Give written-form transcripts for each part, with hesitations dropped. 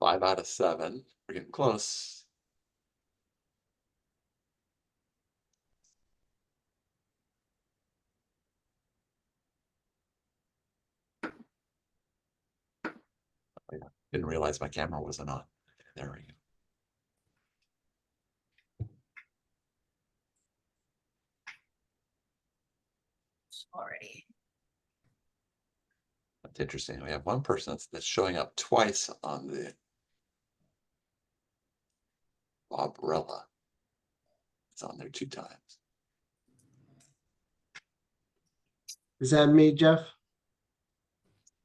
5 out of 7. We're getting close. Oh, yeah. Didn't realize my camera wasn't on. There we go. Already. That's interesting. We have one person that's showing up twice on the Bobrella. It's on there 2 times. Is that me, Jeff?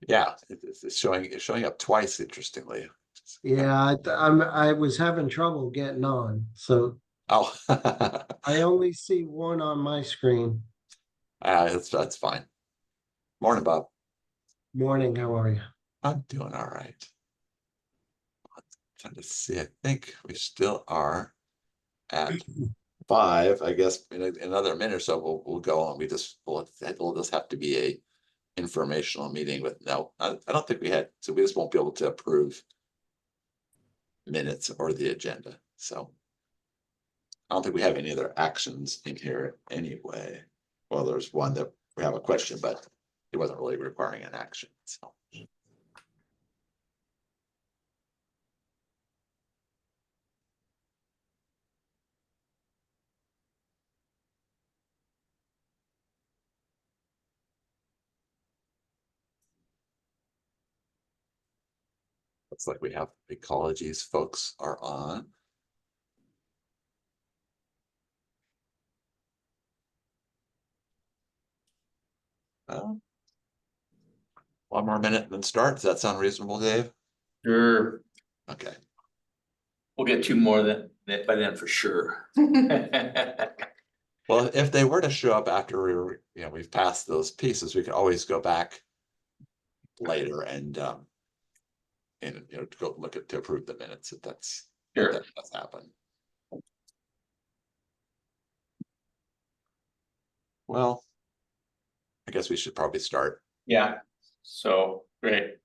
Yeah, it's showing up twice, interestingly. Yeah, I was having trouble getting on, so Oh, I only see one on my screen. that's fine. Morning, Bob. Morning, how are you? I'm doing all right. I'm trying to see. I think we still are at 5. I guess in another minute or so we'll go on. We'll just have to be a informational meeting with no. I don't think we had. So we just won't be able to approve minutes or the agenda. So I don't think we have any other actions in here anyway. Well, there's one that we have a question, but it wasn't really requiring an action. So. Looks like we have ecologies folks are on. One more minute and then start. Does that sound reasonable, Dave? Sure. Okay. We'll get 2 more by then for sure. Well, if they were to show up after we've passed those pieces, we could always go back later and to go look to approve the minutes if that's Sure. if that does happen. Well, I guess we should probably start. Yeah. So great.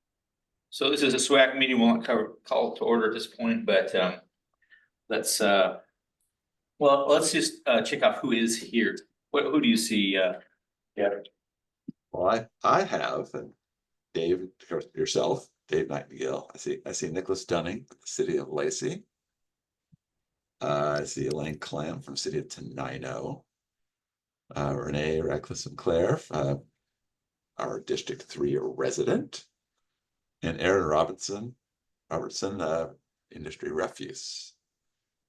So this is a SWAC meeting. We'll not call it to order at this point, but let's just check off who is here. Who do you see? Yeah. Well, I have, and Dave, yourself, Dave Nightingale. I see Nicholas Dunning, the city of Lacey. I see Elaine Clam from city of Tenino. Renee Radcliffe Sinclair, our District 3 resident, and Aaron Robertson, Industry Refuse.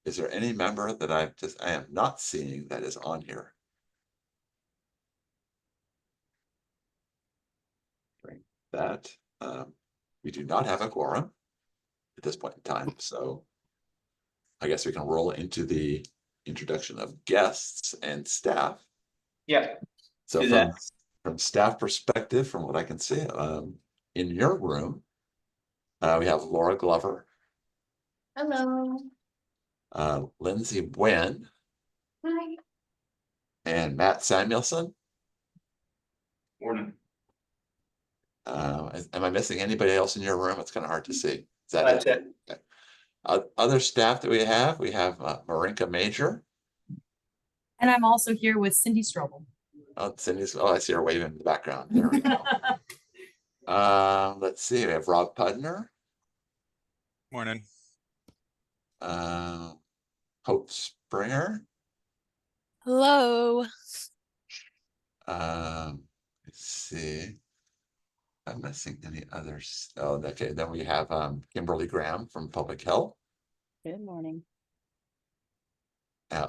Is there any member that I am not seeing that is on here? That we do not have a quorum at this point in time, so I guess we can roll into the introduction of guests and staff. Yeah. So from staff perspective, from what I can see, in your room, we have Laura Glover. Hello. Lindsay Wen. Hi. And Matt Samuelson. Morning. Am I missing anybody else in your room? It's kind of hard to see. Is that That's it? Okay. Other staff that we have Marinka Major. And I'm also here with Cindy Strobel. Oh, Cindy's. Oh, I see her waving in the background. There we go. Let's see. We have Rob Pudner. Morning. Hope Springer. Hello. Let's see. I'm missing any others. Oh, okay. Then we have Kimberly Graham from Public Health. Good morning.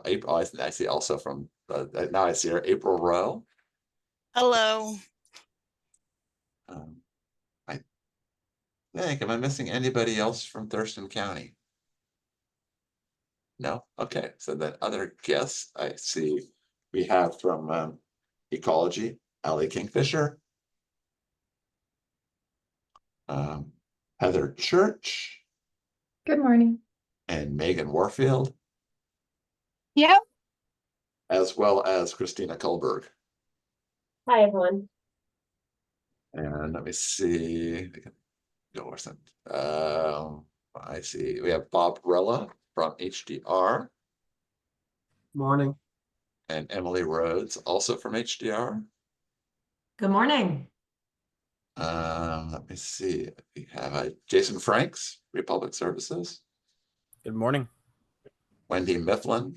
April, I see also from now I see her, April Rowe. Hello. I think, am I missing anybody else from Thurston County? No? Okay. So then other guests I see we have from Ecology, Allie Kingfisher. Heather Church. Good morning. And Megan Warfield. Yep. As well as Christina Kohlberg. Hi, everyone. And let me see. Well, I see. We have Bob Rella from HDR Morning. and Emily Rhodes, also from HDR. Good morning. Let me see. We have Jason Franks, Republic Services. Good morning. Wendy Mifflin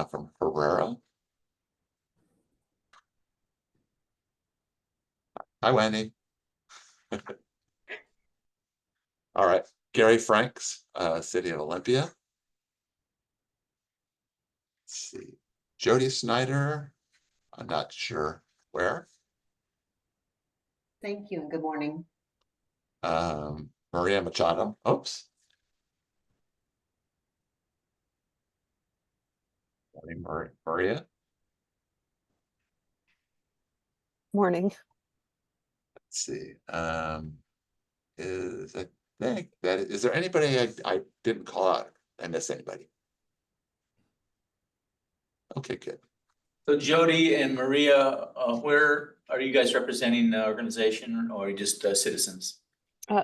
from Herrera. Hi, Wendy. All right, Gary Franks, City of Olympia. Let's see, Jody Snyder, I'm not sure where. Thank you and good morning. Maria Machado, oops. Morning, Maria. Morning. Let's see, I think that, is there anybody I didn't call out? I missed anybody? Okay, good. So Jody and Maria, where are you guys representing the organization or are you just citizens?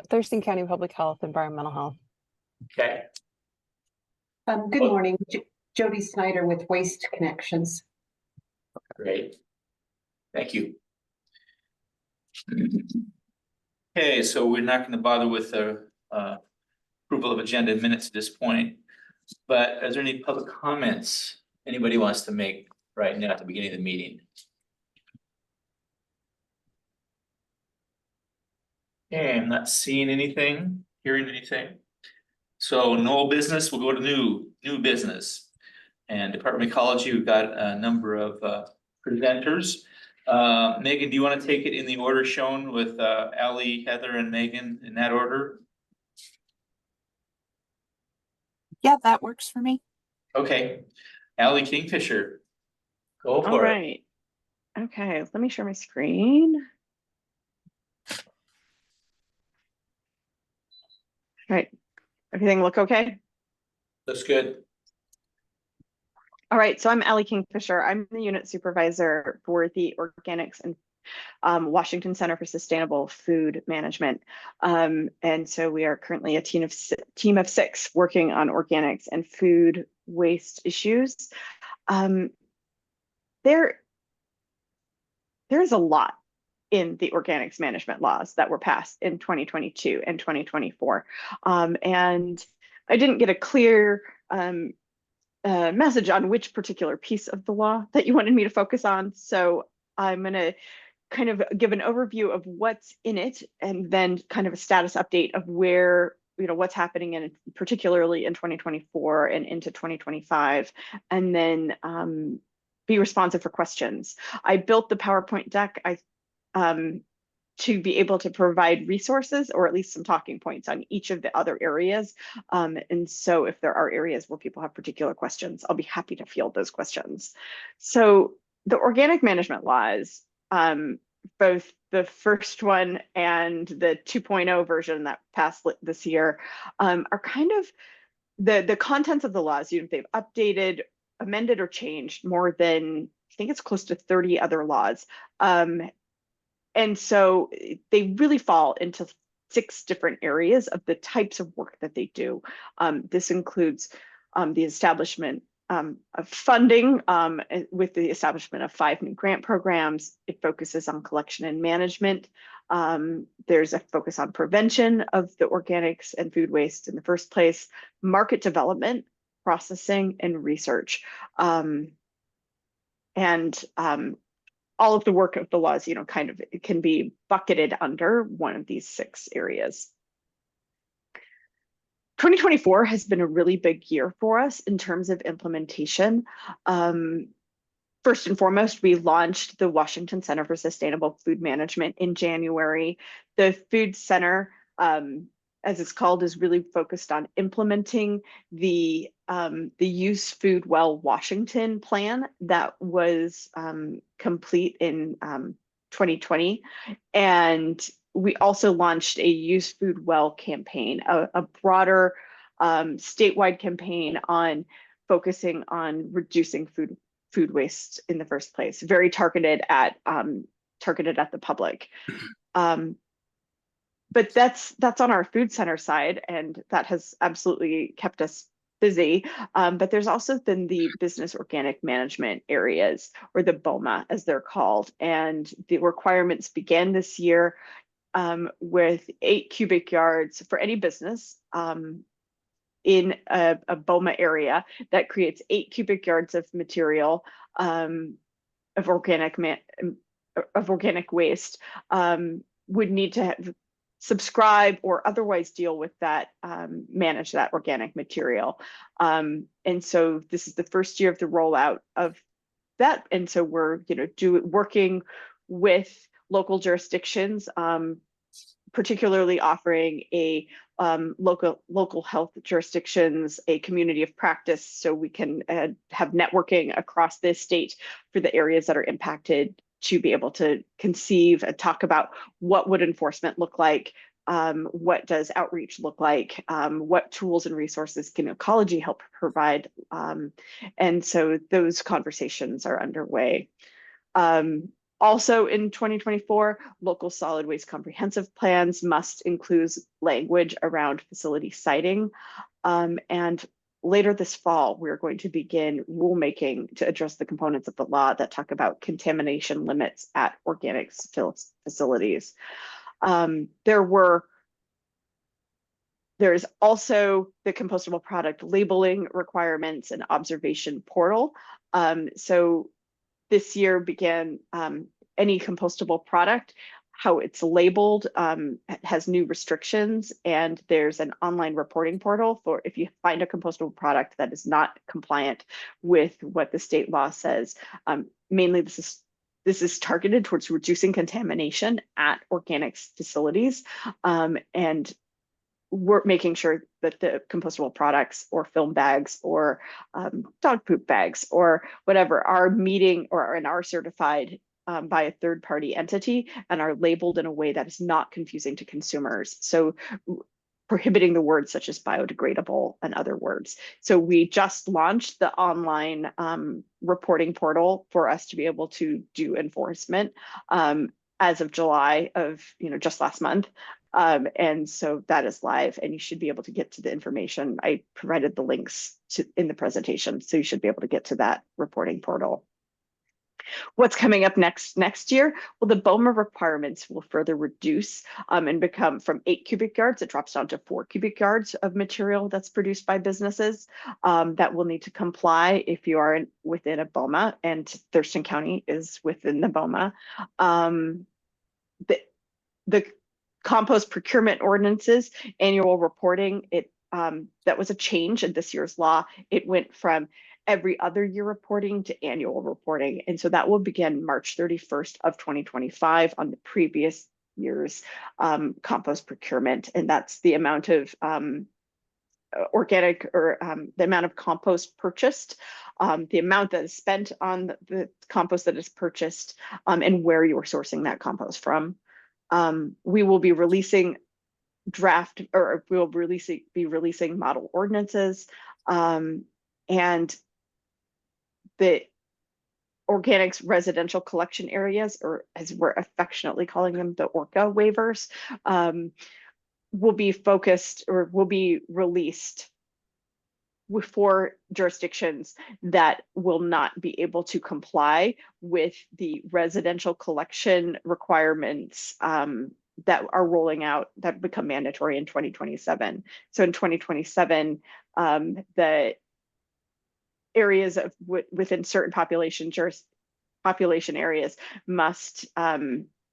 Thurston County Public Health, Environmental Health. Okay, Good morning, Jody Snyder with Waste Connections. great. Thank you. Okay, so we're not going to bother with the approval of agenda and minutes at this point. But is there any public comments anybody wants to make right now at the beginning of the meeting? Okay, I'm not seeing anything, hearing anything. So no old business, we'll go to new business. And Department of Ecology, we've got a number of presenters. Megan, do you want to take it in the order shown with Allie, Heather, and Megan in that order? Yeah, that works for me. Okay, Allie Kingfisher, go All for it. right. Okay, let me share my screen. All right. Everything look okay? That's good. All right, so I'm Allie Kingfisher. I'm the unit supervisor for the Organics and Washington Center for Sustainable Food Management. And so we are currently a team of 6 working on organics and food waste issues. There's a lot in the organics management laws that were passed in 2022 and 2024. And I didn't get a clear message on which particular piece of the law that you wanted me to focus on. So I'm going to kind of give an overview of what's in it and then kind of a status update of where, what's happening in particularly in 2024 and into 2025, and then be responsive for questions. I built the PowerPoint deck to be able to provide resources or at least some talking points on each of the other areas. And so if there are areas where people have particular questions, I'll be happy to field those questions. So the organic management laws, both the first one and the 2.0 version that passed this year, are kind of the contents of the laws. They've updated, amended, or changed more than, I think it's close to 30 other laws. And so they really fall into 6 different areas of the types of work that they do. This includes the establishment of funding with the establishment of 5 new grant programs. It focuses on collection and management. There's a focus on prevention of the organics and food waste in the first place, market development, processing, and research. All of the work of the laws, kind of it can be bucketed under one of these 6 areas. 2024 has been a really big year for us in terms of implementation. First and foremost, we launched the Washington Center for Sustainable Food Management in January. The Food Center, as it's called, is really focused on implementing the Use Food Well Washington plan that was complete in 2020. And we also launched a Use Food Well campaign, a broader statewide campaign on focusing on reducing food waste in the first place, very targeted at the public. but that's on our food center side, and that has absolutely kept us busy. But there's also then the business organic management areas, or the BOMA as they're called, and the requirements began this year with 8 cubic yards for any business in a BOMA area that creates 8 cubic yards of material of organic waste would need to subscribe or otherwise deal with that, manage that organic material. And so this is the first year of the rollout of that. And so we're, working with local jurisdictions, particularly offering a local health jurisdictions a community of practice, so we can have networking across this state for the areas that are impacted, to be able to conceive and talk about what would enforcement look like, what does outreach look like, what tools and resources can ecology help provide, and so those conversations are underway. Also in 2024, local solid waste comprehensive plans must include language around facility siting. And later this fall, we're going to begin rulemaking to address the components of the law that talk about contamination limits at organic facilities. There's also the compostable product labeling requirements and observation portal. So this year began any compostable product, how it's labeled has new restrictions, and there's an online reporting portal for if you find a compostable product that is not compliant with what the state law says. Mainly this is targeted towards reducing contamination at organics facilities, and we're making sure that the compostable products or film bags or dog poop bags or whatever are meeting or are certified by a third-party entity and are labeled in a way that is not confusing to consumers. So prohibiting the words such as biodegradable and other words. So we just launched the online reporting portal for us to be able to do enforcement as of July of, just last month. And so that is live, and you should be able to get to the information. I provided the links in the presentation, so you should be able to get to that reporting portal. What's coming up next year? Well, the BOMA requirements will further reduce and become from 8 cubic yards, it drops down to 4 cubic yards of material that's produced by businesses that will need to comply if you are within a BOMA, and Thurston County is within the BOMA. The compost procurement ordinances, annual reporting, that was a change in this year's law. It went from every other year reporting to annual reporting. And so that will begin March 31st of 2025 on the previous year's compost procurement. And that's the amount of organic or the amount of compost purchased, the amount that is spent on the compost that is purchased, and where you are sourcing that compost from. We will be releasing be releasing model ordinances, and the organics residential collection areas, or as we're affectionately calling them, the ORCA waivers, will be focused or will be released for jurisdictions that will not be able to comply with the residential collection requirements that are rolling out, that become mandatory in 2027. So in 2027, the areas of within certain population areas must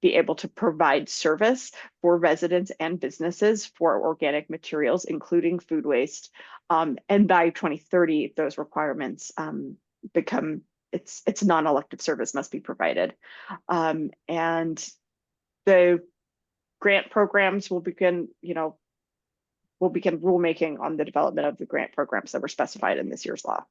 be able to provide service for residents and businesses for organic materials, including food waste. And by 2030, those requirements become, it's non-elective service must be provided. And the grant programs will begin, rulemaking on the development of the grant programs that were specified in this year's law.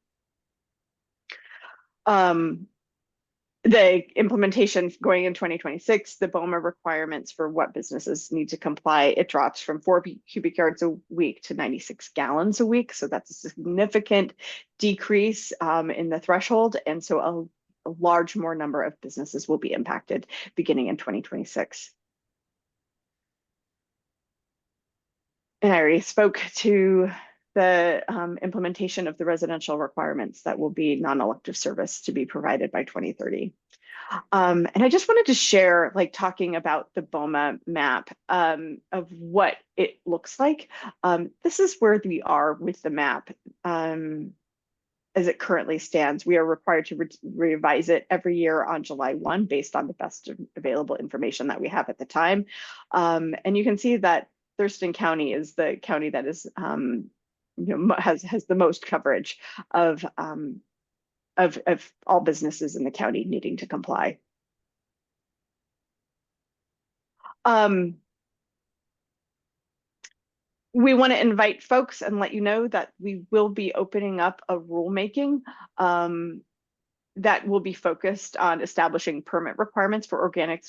The implementation going in 2026, the BOMA requirements for what businesses need to comply, it drops from 4 cubic yards a week to 96 gallons a week. So that's a significant decrease in the threshold. And so a large more number of businesses will be impacted beginning in 2026. and I already spoke to the implementation of the residential requirements that will be non-elective service to be provided by 2030. And I just wanted to share, like, talking about the BOMA map of what it looks like. This is where we are with the map as it currently stands. We are required to revise it every year on July 1 based on the best available information that we have at the time. And you can see that Thurston County is the county that is, has the most coverage of all businesses in the county needing to comply. We want to invite folks and let you know that we will be opening up a rulemaking that will be focused on establishing permit requirements for organic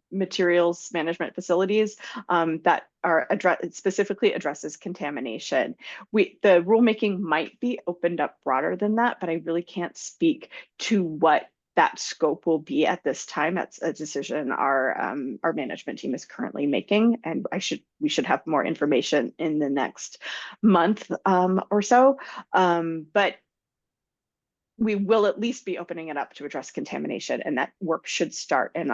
materials management facilities that are specifically addresses contamination. The rulemaking might be opened up broader than that, but I really can't speak to what that scope will be at this time. That's a decision our management team is currently making, and we should have more information in the next month or so. But we will at least be opening it up to address contamination, and that work should start in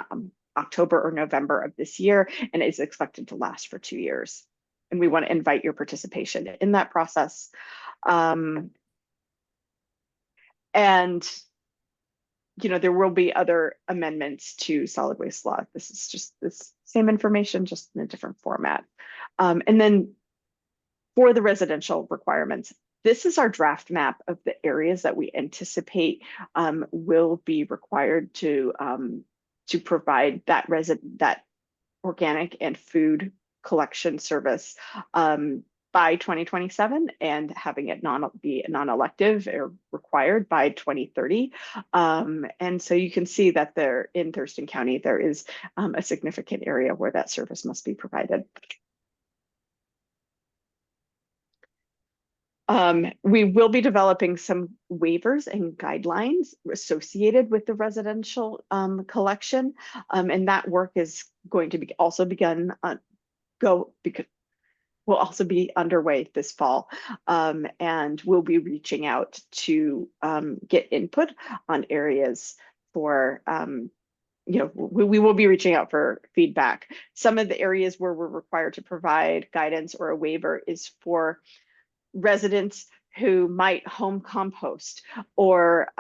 October or November of this year, and is expected to last for 2 years. And we want to invite your participation in that process. And there will be other amendments to solid waste law. This is just this same information, just in a different format. And then for the residential requirements, this is our draft map of the areas that we anticipate will be required to provide that organic and food collection service by 2027, and having it be non-elective or required by 2030. And so you can see that there in Thurston County, there is a significant area where that service must be provided. We will be developing some waivers and guidelines associated with the residential collection, and that work is going to be also will also be underway this fall, and we'll be reaching out to get input on areas for we will be reaching out for feedback. Some of the areas where we're required to provide guidance or a waiver is for residents who might home compost or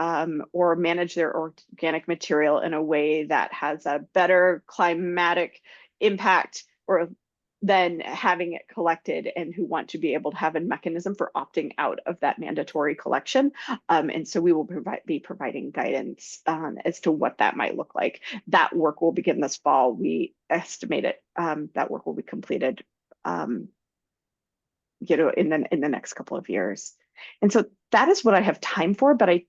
manage their organic material in a way that has a better climatic impact or than having it collected, and who want to be able to have a mechanism for opting out of that mandatory collection. And so we will be providing guidance as to what that might look like. That work will begin this fall. We estimate it that work will be completed in the next couple of years. And so that is what I have time for, but I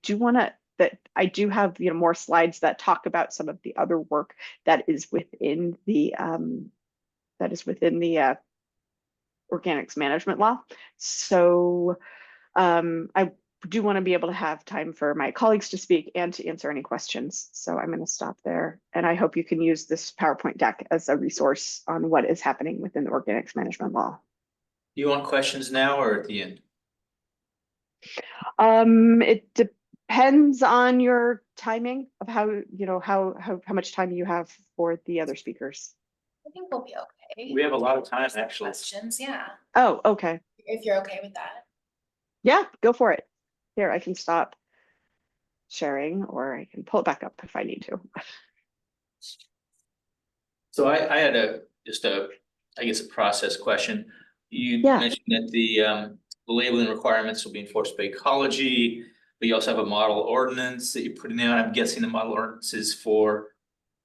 do have more slides that talk about some of the other work that is within the organics management law. So I do want to be able to have time for my colleagues to speak and to answer any questions. So I'm going to stop there, and I hope you can use this PowerPoint deck as a resource on what is happening within the organics management law. You want questions now or at the end? It depends on your timing of how much time you have for the other speakers. I think we'll be okay. We have a lot of time, actually. Questions, yeah. Oh, okay. If you're okay with that. Yeah, go for it. Here, I can stop sharing, or I can pull it back up if I need to. So I had a process question. You mentioned that the labeling requirements will be enforced by ecology, but you also have a model ordinance that you're putting out. I'm guessing the model ordinance is for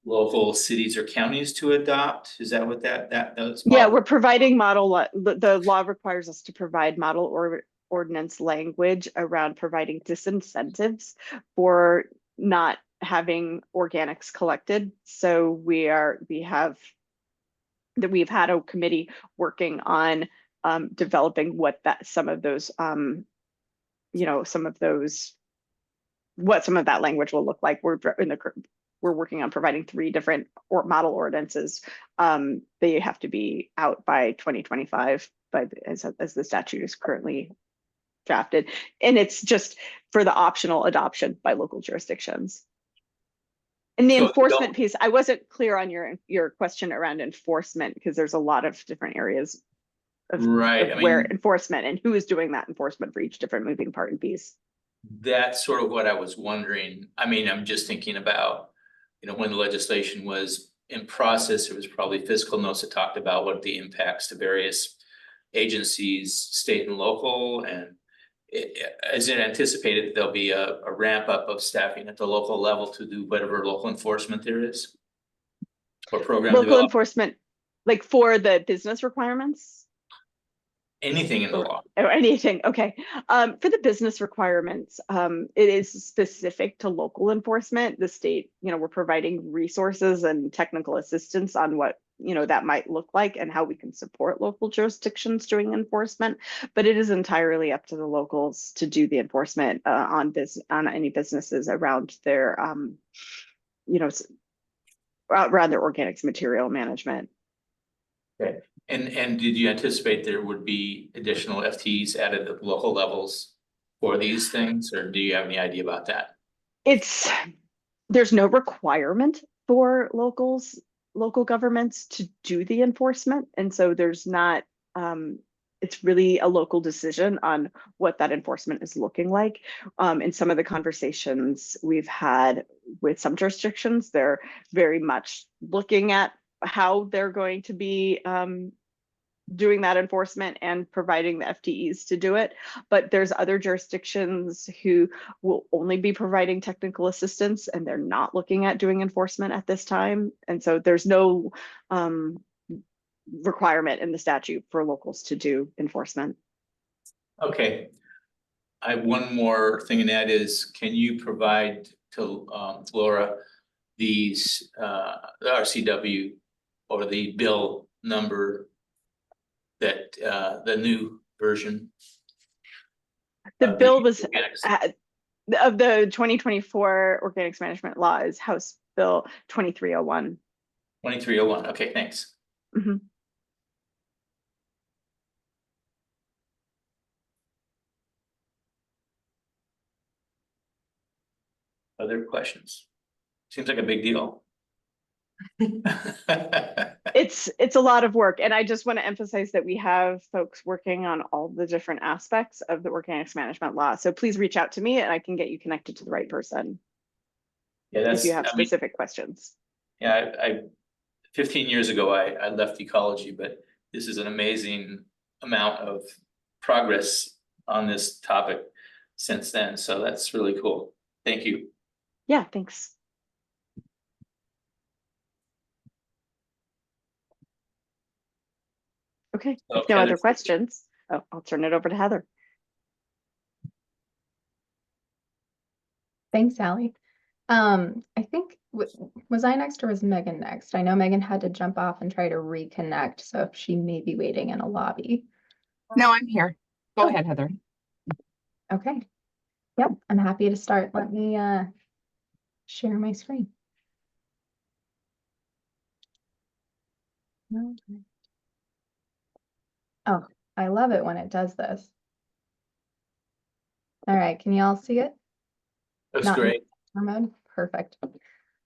local cities or counties to adopt. Is that what that's? Yeah, we're providing the law requires us to provide model ordinance language around providing disincentives for not having organics collected. So we've had a committee working on developing what some of that language will look like. We're working on providing 3 different model ordinances. They have to be out by 2025. as the statute is currently drafted. And it's just for the optional adoption by local jurisdictions. And the So enforcement piece, I wasn't clear on your question around enforcement, because there's a lot of different areas of, Right, of I where mean- enforcement and who is doing that enforcement for each different moving part and piece. That's sort of what I was wondering. I mean, I'm just thinking about, when the legislation was in process, there was probably fiscal notes that talked about what the impacts to various agencies, state and local, and is it anticipated that there'll be a ramp up of staffing at the local level to do whatever local enforcement there is? Or program Local development, enforcement, like for the business requirements? anything in the law. Or anything, okay. For the business requirements, it is specific to local enforcement. The state, we're providing resources and technical assistance on what, that might look like and how we can support local jurisdictions doing enforcement. But it is entirely up to the locals to do the enforcement on any businesses around their, around their organics material management. Okay, and did you anticipate there would be additional FTEs added at local levels for these things, or do you have any idea about that? There's no requirement for local governments to do the enforcement. And so there's not, it's really a local decision on what that enforcement is looking like. In some of the conversations we've had with some jurisdictions, they're very much looking at how they're going to be doing that enforcement and providing the FTEs to do it. But there's other jurisdictions who will only be providing technical assistance and they're not looking at doing enforcement at this time. And so there's no requirement in the statute for locals to do enforcement. Okay. I have one more thing, and that is, can you provide to Laura these the RCW or the bill number that the new version? The bill was organics? of the 2024 organics management law is House Bill 2301. 2301. Okay, thanks. Mm-hmm. Other questions? Seems like a big deal. It's a lot of work, and I just want to emphasize that we have folks working on all the different aspects of the organics management law. So please reach out to me and I can get you connected to the right person Yeah, that's, if you have specific questions. Yeah, I 15 years ago, I left ecology, but this is an amazing amount of progress on this topic since then. So that's really cool. Thank you. Yeah, thanks. Okay, if no other questions, I'll turn it over to Heather. Thanks, Sally. I think, was I next or was Megan next? I know Megan had to jump off and try to reconnect, so she may be waiting in a lobby. No, I'm here. Go ahead, Heather. Okay. Yep, I'm happy to start. Let me share my screen. Okay. Oh, I love it when it does this. All right, can you all see it? That's Not in great. mode? Perfect.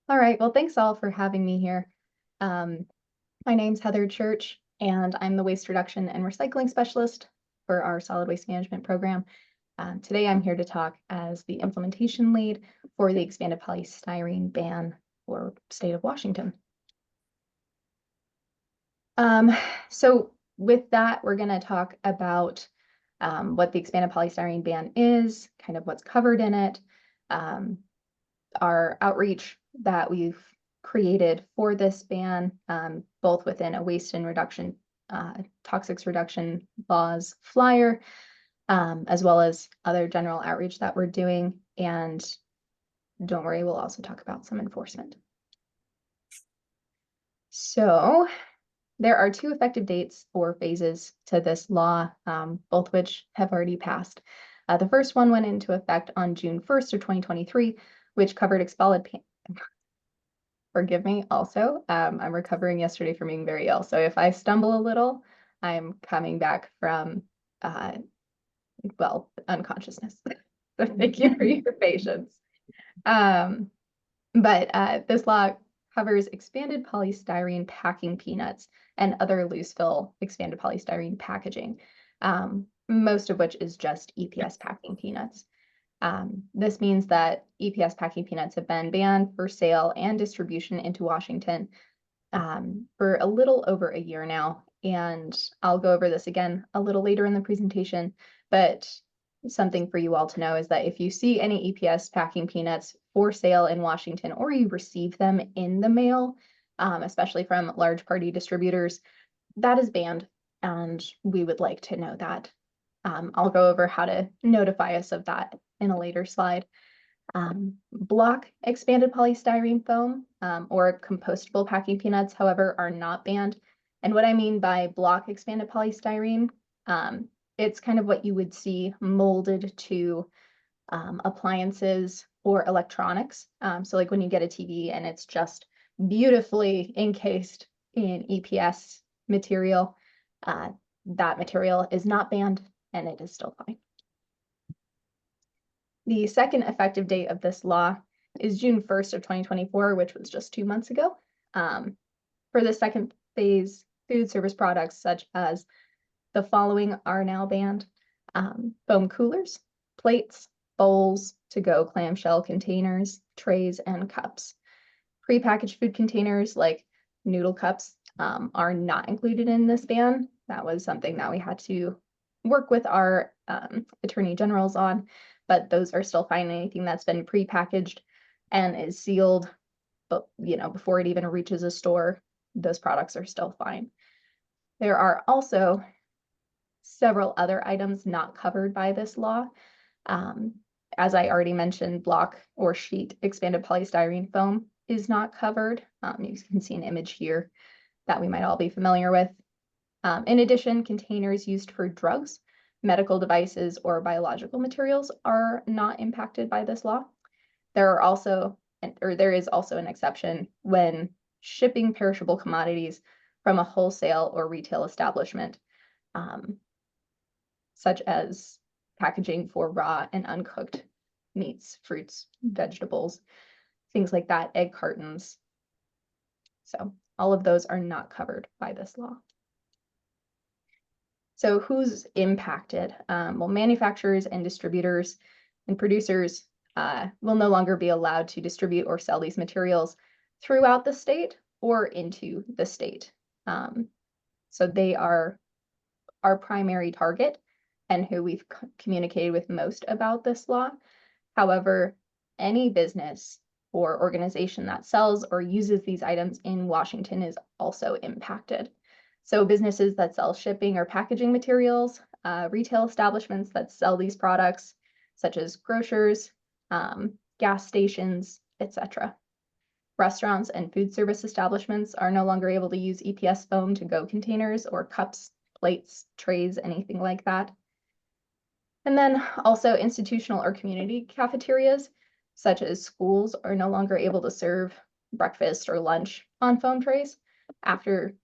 All right, well, thanks all for having me here. My name's Heather Church, and I'm the Waste Reduction and Recycling Specialist for our Solid Waste Management Program. Today, I'm here to talk as the implementation lead for the expanded polystyrene ban for state of Washington. So with that, we're going to talk about what the expanded polystyrene ban is, kind of what's covered in it, our outreach that we've created for this ban, both within a waste and reduction, toxics reduction laws flyer, as well as other general outreach that we're doing. And don't worry, we'll also talk about some enforcement. So there are two effective dates or phases to this law, both which have already passed. The first one went into effect on June 1st of 2023, which covered expelled forgive me also, I'm recovering yesterday from being very ill. So if I stumble a little, I'm coming back from, well, unconsciousness. So thank you for your patience. But this law covers expanded polystyrene packing peanuts and other loose fill expanded polystyrene packaging, most of which is just EPS packing peanuts. This means that EPS packing peanuts have been banned for sale and distribution into Washington for a little over a year now. And I'll go over this again a little later in the presentation, but something for you all to know is that if you see any EPS packing peanuts for sale in Washington, or you receive them in the mail, especially from large party distributors, that is banned, and we would like to know that. I'll go over how to notify us of that in a later slide. Block expanded polystyrene foam or compostable packing peanuts, however, are not banned. And what I mean by block expanded polystyrene, it's kind of what you would see molded to appliances or electronics. So like when you get a TV and it's just beautifully encased in EPS material, that material is not banned and it is still fine. The second effective date of this law is June 1st of 2024, which was just 2 months ago. For the second phase, food service products such as the following are now banned: foam coolers, plates, bowls, to-go clamshell containers, trays, and cups. Prepackaged food containers like noodle cups are not included in this ban. That was something that we had to work with our attorney generals on, but those are still fine. Anything that's been prepackaged and is sealed, but before it even reaches a store, those products are still fine. There are also several other items not covered by this law. As I already mentioned, block or sheet expanded polystyrene foam is not covered. You can see an image here that we might all be familiar with. In addition, containers used for drugs, medical devices, or biological materials are not impacted by this law. There is also an exception when shipping perishable commodities from a wholesale or retail establishment, such as packaging for raw and uncooked meats, fruits, vegetables, things like that, egg cartons. So all of those are not covered by this law. So who's impacted? Well, manufacturers and distributors and producers will no longer be allowed to distribute or sell these materials throughout the state or into the state. So they are our primary target and who we've communicated with most about this law. However, any business or organization that sells or uses these items in Washington is also impacted. So businesses that sell shipping or packaging materials, retail establishments that sell these products, such as grocers, gas stations, etc. Restaurants and food service establishments are no longer able to use EPS foam to-go containers or cups, plates, trays, anything like that. And then also institutional or community cafeterias, such as schools, are no longer able to serve breakfast or lunch on foam trays after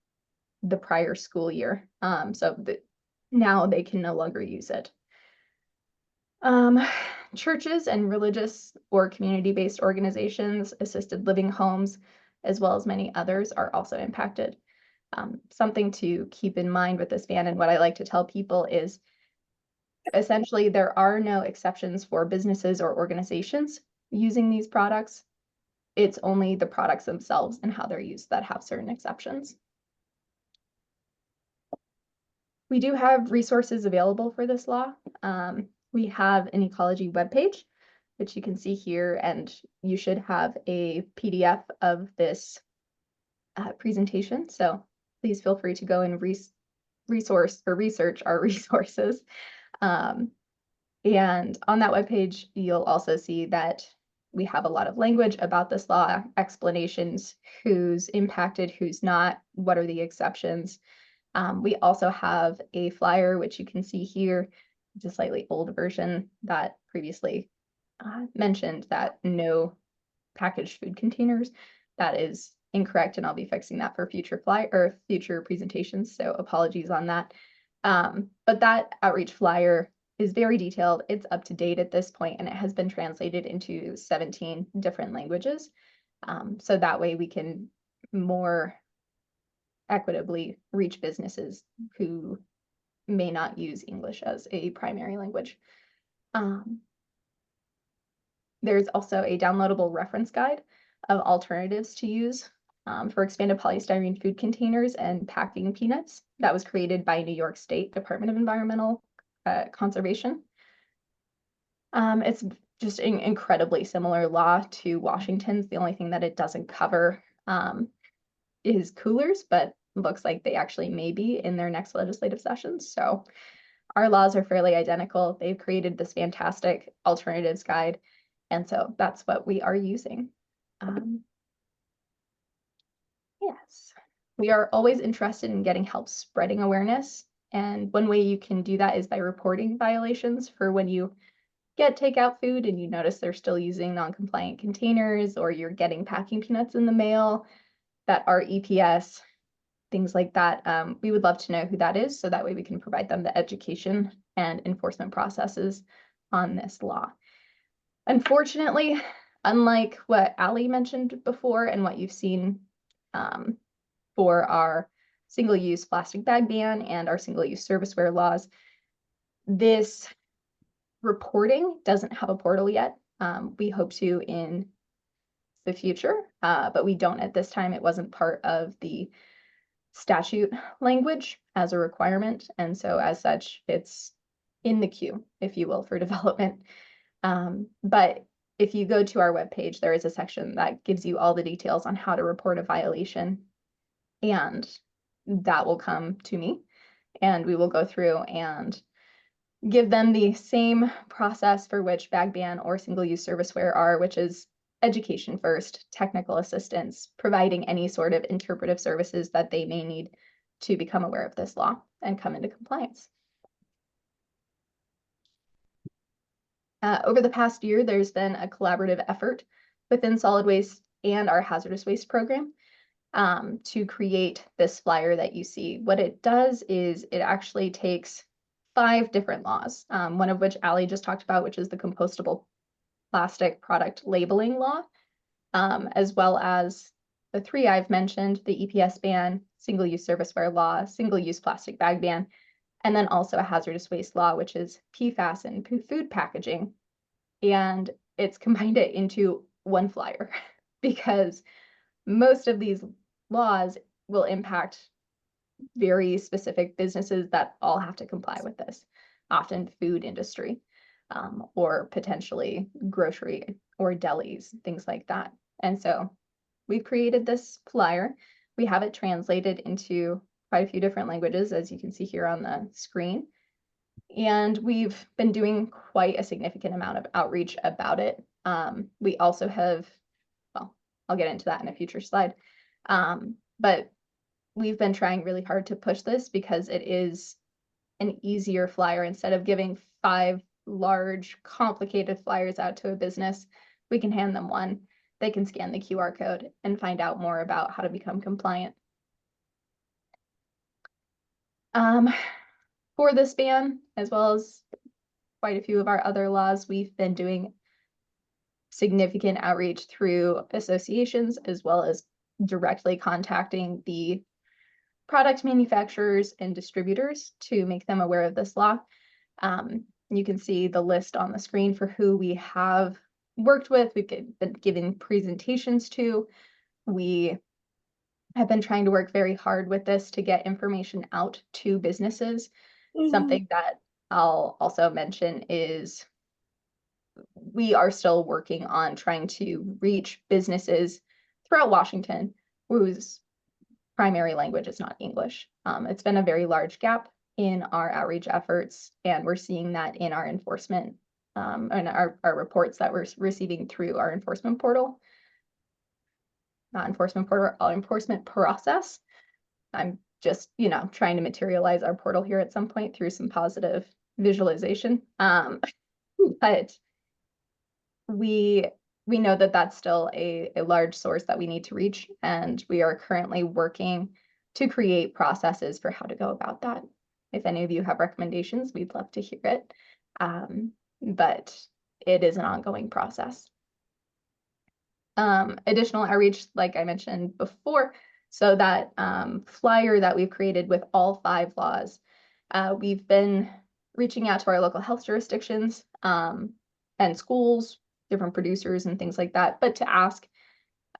the prior school year. Now they can no longer use it. Churches and religious or community-based organizations, assisted living homes, as well as many others are also impacted. Something to keep in mind with this ban, and what I like to tell people is essentially there are no exceptions for businesses or organizations using these products. It's only the products themselves and how they're used that have certain exceptions. We do have resources available for this law. We have an ecology webpage, which you can see here, and you should have a PDF of this presentation. So please feel free to go and research our resources. And on that webpage, you'll also see that we have a lot of language about this law, explanations, who's impacted, who's not, what are the exceptions. We also have a flyer, which you can see here. It's a slightly old version that previously mentioned that no packaged food containers. That is incorrect, and I'll be fixing that for future presentations. So apologies on that. But that outreach flyer is very detailed. It's up to date at this point, and it has been translated into 17 different languages. So that way we can more equitably reach businesses who may not use English as a primary language. There's also a downloadable reference guide of alternatives to use for expanded polystyrene food containers and packing peanuts that was created by New York State Department of Environmental Conservation. It's just an incredibly similar law to Washington's. The only thing that it doesn't cover is coolers, but looks like they actually may be in their next legislative sessions. So our laws are fairly identical. They've created this fantastic alternatives guide. And so that's what we are using. Yes, we are always interested in getting help spreading awareness. And one way you can do that is by reporting violations for when you get takeout food and you notice they're still using non-compliant containers, or you're getting packing peanuts in the mail that are EPS, things like that. We would love to know who that is, so that way we can provide them the education and enforcement processes on this law. Unfortunately, unlike what Ali mentioned before and what you've seen for our single-use plastic bag ban and our single-use serviceware laws, this reporting doesn't have a portal yet. We hope to in the future, but we don't at this time. It wasn't part of the statute language as a requirement. And so as such, it's in the queue, if you will, for development. But if you go to our webpage, there is a section that gives you all the details on how to report a violation. And that will come to me, and we will go through and give them the same process for which bag ban or single-use serviceware are, which is education first, technical assistance, providing any sort of interpretive services that they may need to become aware of this law and come into compliance. Over the past year, there's been a collaborative effort within solid waste and our hazardous waste program to create this flyer that you see. What it does is it actually takes 5 different laws, one of which Ali just talked about, which is the compostable plastic product labeling law, as well as the 3 I've mentioned, the EPS ban, single-use serviceware law, single-use plastic bag ban, and then also a hazardous waste law, which is PFAS and food packaging. And it's combined it into one flyer because most of these laws will impact very specific businesses that all have to comply with this, often food industry, or potentially grocery or delis, things like that. And so we've created this flyer. We have it translated into quite a few different languages, as you can see here on the screen. And we've been doing quite a significant amount of outreach about it. We also have, well, I'll get into that in a future slide. But we've been trying really hard to push this because it is an easier flyer. Instead of giving 5 large, complicated flyers out to a business, we can hand them one. They can scan the QR code and find out more about how to become compliant. For this ban, as well as quite a few of our other laws, we've been doing significant outreach through associations, as well as directly contacting the product manufacturers and distributors to make them aware of this law. You can see the list on the screen for who we have worked with. We've been giving presentations to. We have been trying to work very hard with this to get information out to businesses. Something that I'll also mention is we are still working on trying to reach businesses throughout Washington whose primary language is not English. It's been a very large gap in our outreach efforts, and we're seeing that in our enforcement and our reports that we're receiving through our enforcement portal. Not enforcement portal, our enforcement process. I'm just, trying to materialize our portal here at some point through some positive visualization. But we we know that that's still a large source that we need to reach, and we are currently working to create processes for how to go about that. If any of you have recommendations, we'd love to hear it. But it is an ongoing process. Additional outreach, like I mentioned before, so that flyer that we've created with all 5 laws, we've been reaching out to our local health jurisdictions and schools, different producers and things like that, but to ask,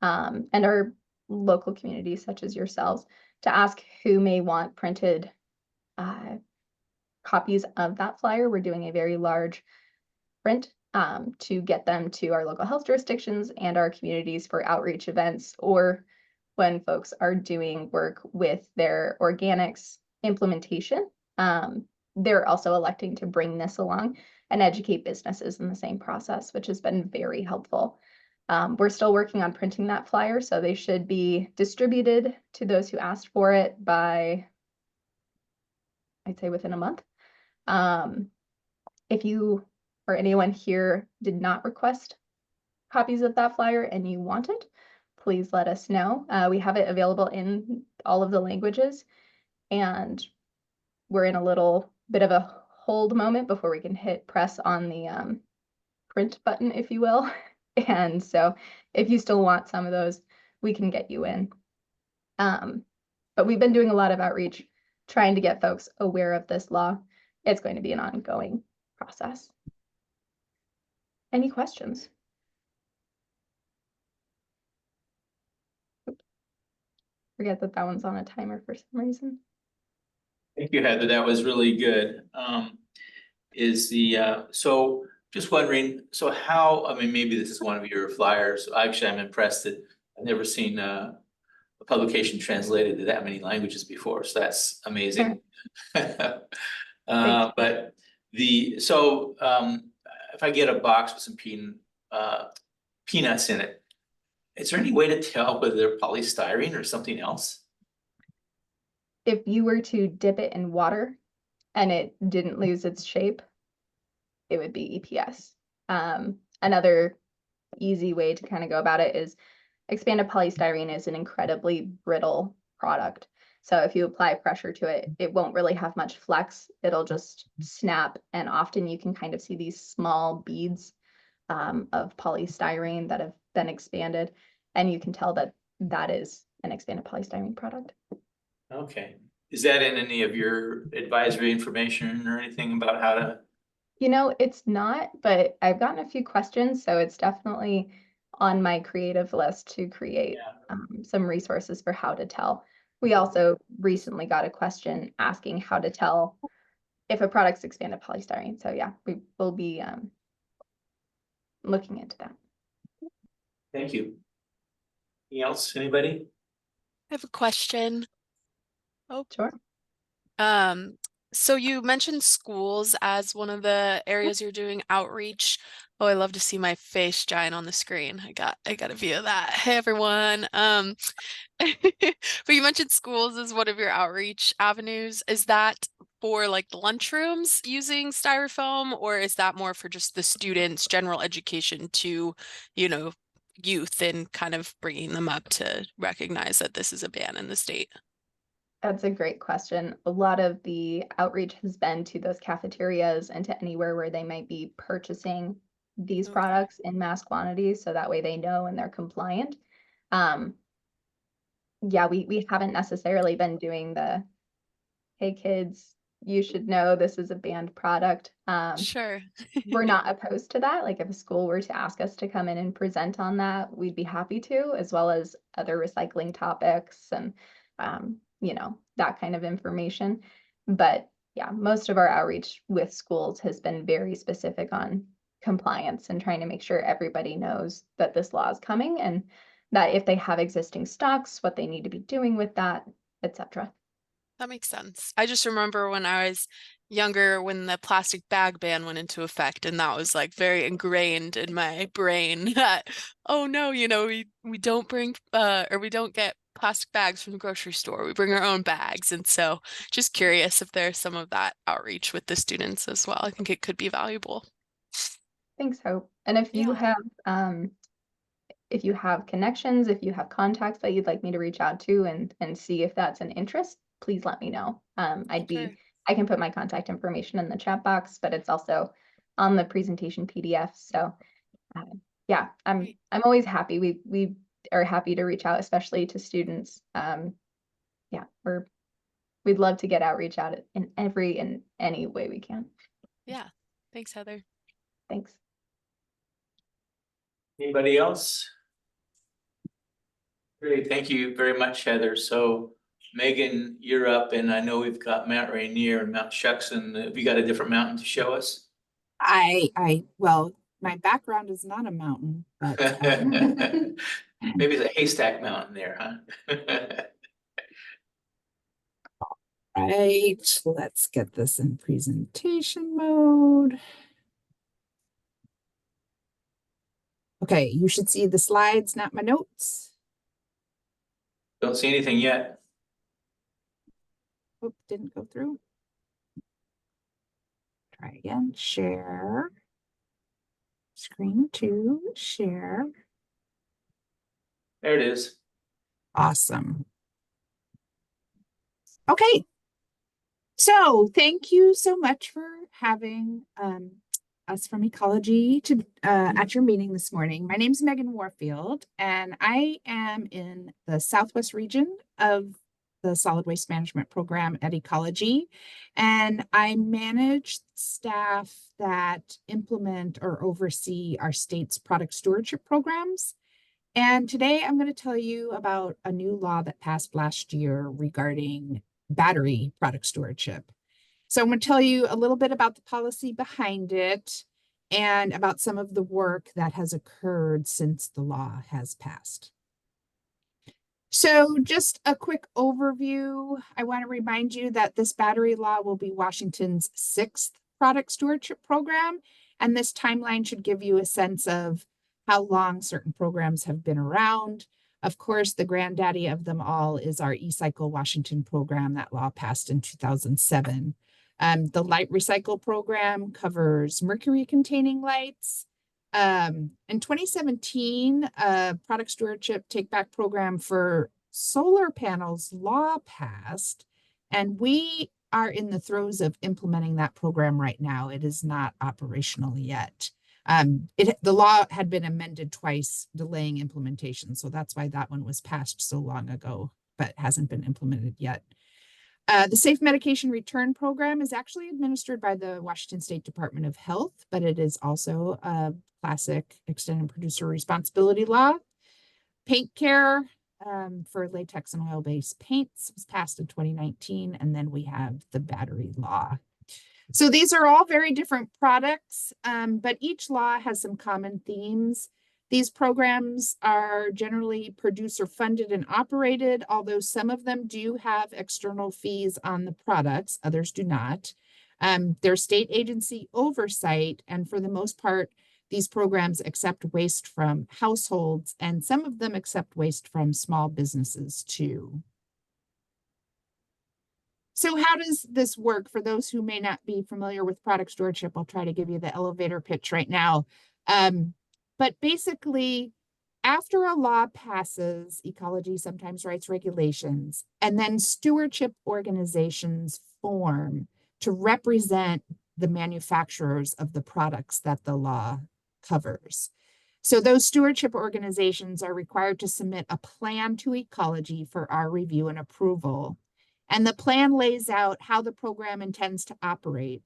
and our local communities such as yourselves, to ask who may want printed copies of that flyer. We're doing a very large print to get them to our local health jurisdictions and our communities for outreach events, or when folks are doing work with their organics implementation. They're also electing to bring this along and educate businesses in the same process, which has been very helpful. We're still working on printing that flyer, so they should be distributed to those who asked for it by, I'd say, within a month. If you or anyone here did not request copies of that flyer and you want it, please let us know. We have it available in all of the languages, and we're in a little bit of a hold moment before we can hit press on the print button, if you will. And so if you still want some of those, we can get you in. But we've been doing a lot of outreach, trying to get folks aware of this law. It's going to be an ongoing process. Any questions? Oops. Forget that that one's on a timer for some reason. Thank you, Heather. That was really good. So just wondering, so how, I mean, maybe this is one of your flyers. Actually, I'm impressed that I've never seen a publication translated to that many languages before. So that's amazing. But if I get a box with some peanuts in it, is there any way to tell whether they're polystyrene or something else? If you were to dip it in water and it didn't lose its shape, it would be EPS. Another easy way to kind of go about it is expanded polystyrene is an incredibly brittle product. So if you apply pressure to it, it won't really have much flex. It'll just snap. And often you can kind of see these small beads of polystyrene that have been expanded. And you can tell that that is an expanded polystyrene product. Okay. Is that in any of your advisory information or anything about how to? You know, it's not, but I've gotten a few questions, so it's definitely on my creative list to create some resources for how to tell. We also recently got a question asking how to tell if a product's expanded polystyrene. So yeah, we will be looking into that. Thank you. Anything else, anybody? I have a question. Oh, Sure. So you mentioned schools as one of the areas you're doing outreach. Oh, I love to see my face giant on the screen. I got a view of that. Hey everyone. But you mentioned schools as one of your outreach avenues. Is that for like the lunchrooms using styrofoam, or is that more for just the students' general education to, youth and kind of bringing them up to recognize that this is a ban in the state? That's a great question. A lot of the outreach has been to those cafeterias and to anywhere where they might be purchasing these products in mass quantities, so that way they know and they're compliant. Yeah, we haven't necessarily been doing the, hey kids, you should know this is a banned product. Sure. We're not opposed to that. Like if a school were to ask us to come in and present on that, we'd be happy to, as well as other recycling topics and that kind of information. But yeah, most of our outreach with schools has been very specific on compliance and trying to make sure everybody knows that this law is coming and that if they have existing stocks, what they need to be doing with that, etc. That makes sense. I just remember when I was younger, when the plastic bag ban went into effect, and that was like very ingrained in my brain that, oh no, we don't bring or we don't get plastic bags from the grocery store. We bring our own bags. And so just curious if there's some of that outreach with the students as well. I think it could be valuable. Thanks, Hope. And if you have if you have connections, if you have contacts that you'd like me to reach out to and see if that's an interest, please let me know. Okay. I can put my contact information in the chat box, but it's also on the presentation PDF. So yeah, I'm always happy. We are happy to reach out, especially to students. Yeah, we'd love to get outreach out in any way we can. Yeah. Thanks, Heather. Thanks. Anybody else? Great, thank you very much, Heather. So Megan, you're up, and I know we've got Mount Rainier and Mount Shuckson. Have you got a different mountain to show us? Well, my background is not a mountain, but Maybe it's a haystack mountain there, huh? right, let's get this in presentation mode. Okay, you should see the slides, not my notes. Don't see anything yet. Oop, didn't go through. Try again, share. Screen 2, share. There it is. Awesome. Okay. So thank you so much for having us from Ecology to at your meeting this morning. My name is Megan Warfield, and I am in the Southwest region of the Solid Waste Management Program at Ecology, and I manage staff that implement or oversee our state's product stewardship programs. And today I'm going to tell you about a new law that passed last year regarding battery product stewardship. So I'm going to tell you a little bit about the policy behind it and about some of the work that has occurred since the law has passed. So just a quick overview. I want to remind you that this battery law will be Washington's 6th product stewardship program, and this timeline should give you a sense of how long certain programs have been around. Of course, the granddaddy of them all is our eCycle Washington program. That law passed in 2007. The light recycle program covers mercury-containing lights. In 2017, product stewardship take-back program for solar panels law passed, and we are in the throes of implementing that program right now. It is not operational yet. The law had been amended twice, delaying implementation. So that's why that one was passed so long ago, but hasn't been implemented yet. The Safe Medication Return Program is actually administered by the Washington State Department of Health, but it is also a classic extended producer responsibility law. Paint care for latex and oil-based paints was passed in 2019, and then we have the battery law. So these are all very different products, but each law has some common themes. These programs are generally producer funded and operated, although some of them do have external fees on the products, others do not. There's state agency oversight, and for the most part, these programs accept waste from households, and some of them accept waste from small businesses too. So how does this work? For those who may not be familiar with product stewardship, I'll try to give you the elevator pitch right now. But basically, after a law passes, Ecology sometimes writes regulations, and then stewardship organizations form to represent the manufacturers of the products that the law covers. So those stewardship organizations are required to submit a plan to Ecology for our review and approval. And the plan lays out how the program intends to operate.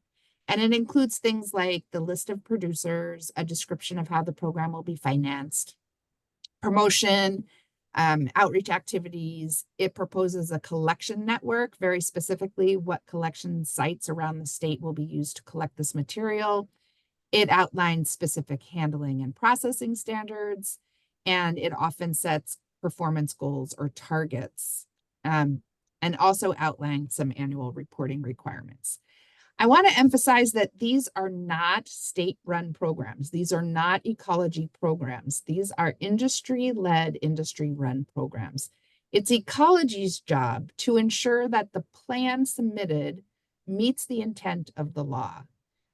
And it includes things like the list of producers, a description of how the program will be financed, promotion, outreach activities. It proposes a collection network, very specifically what collection sites around the state will be used to collect this material. It outlines specific handling and processing standards, and it often sets performance goals or targets. And also outline some annual reporting requirements. I want to emphasize that these are not state-run programs. These are not Ecology programs. These are industry-led, industry-run programs. It's Ecology's job to ensure that the plan submitted meets the intent of the law.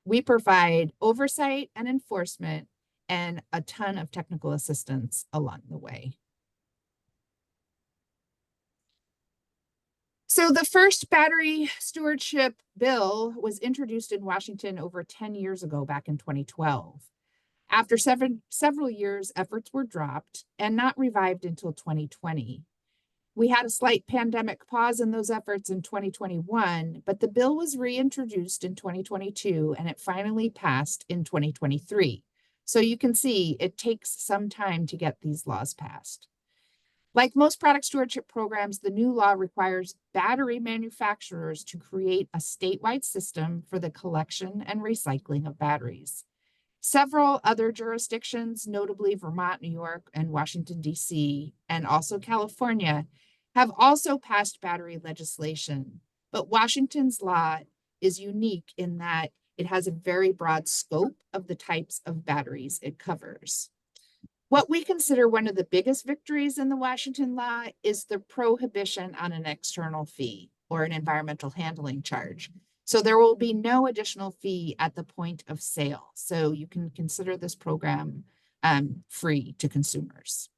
We provide oversight and enforcement, and a ton of technical assistance along the way. So the first battery stewardship bill was introduced in Washington over 10 years ago, back in 2012. After several years, efforts were dropped and not revived until 2020. We had a slight pandemic pause in those efforts in 2021, but the bill was reintroduced in 2022 and it finally passed in 2023. So you can see it takes some time to get these laws passed. Like most product stewardship programs, the new law requires battery manufacturers to create a statewide system for the collection and recycling of batteries. Several other jurisdictions, notably Vermont, New York, and Washington, D.C., and also California, have also passed battery legislation. But Washington's law is unique in that it has a very broad scope of the types of batteries it covers. What we consider one of the biggest victories in the Washington law is the prohibition on an external fee or an environmental handling charge. So there will be no additional fee at the point of sale. So you can consider this program free to consumers.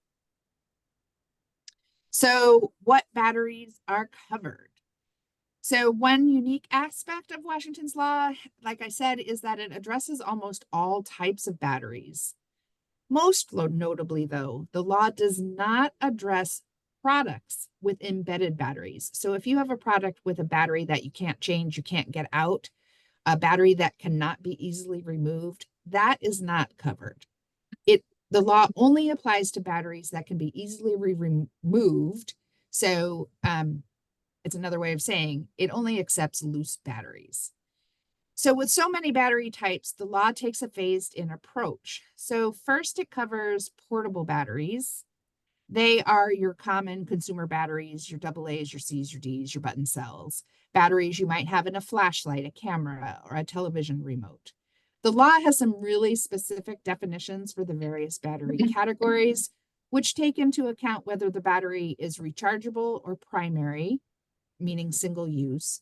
So what batteries are covered? So one unique aspect of Washington's law, like I said, is that it addresses almost all types of batteries. Most notably, though, the law does not address products with embedded batteries. So if you have a product with a battery that you can't change, you can't get out, a battery that cannot be easily removed, that is not covered. The law only applies to batteries that can be easily removed. So it's another way of saying it only accepts loose batteries. So with so many battery types, the law takes a phased-in approach. So first it covers portable batteries. They are your common consumer batteries, your AA's, your C's, your D's, your button cells, batteries you might have in a flashlight, a camera, or a television remote. The law has some really specific definitions for the various battery categories, which take into account whether the battery is rechargeable or primary, meaning single use.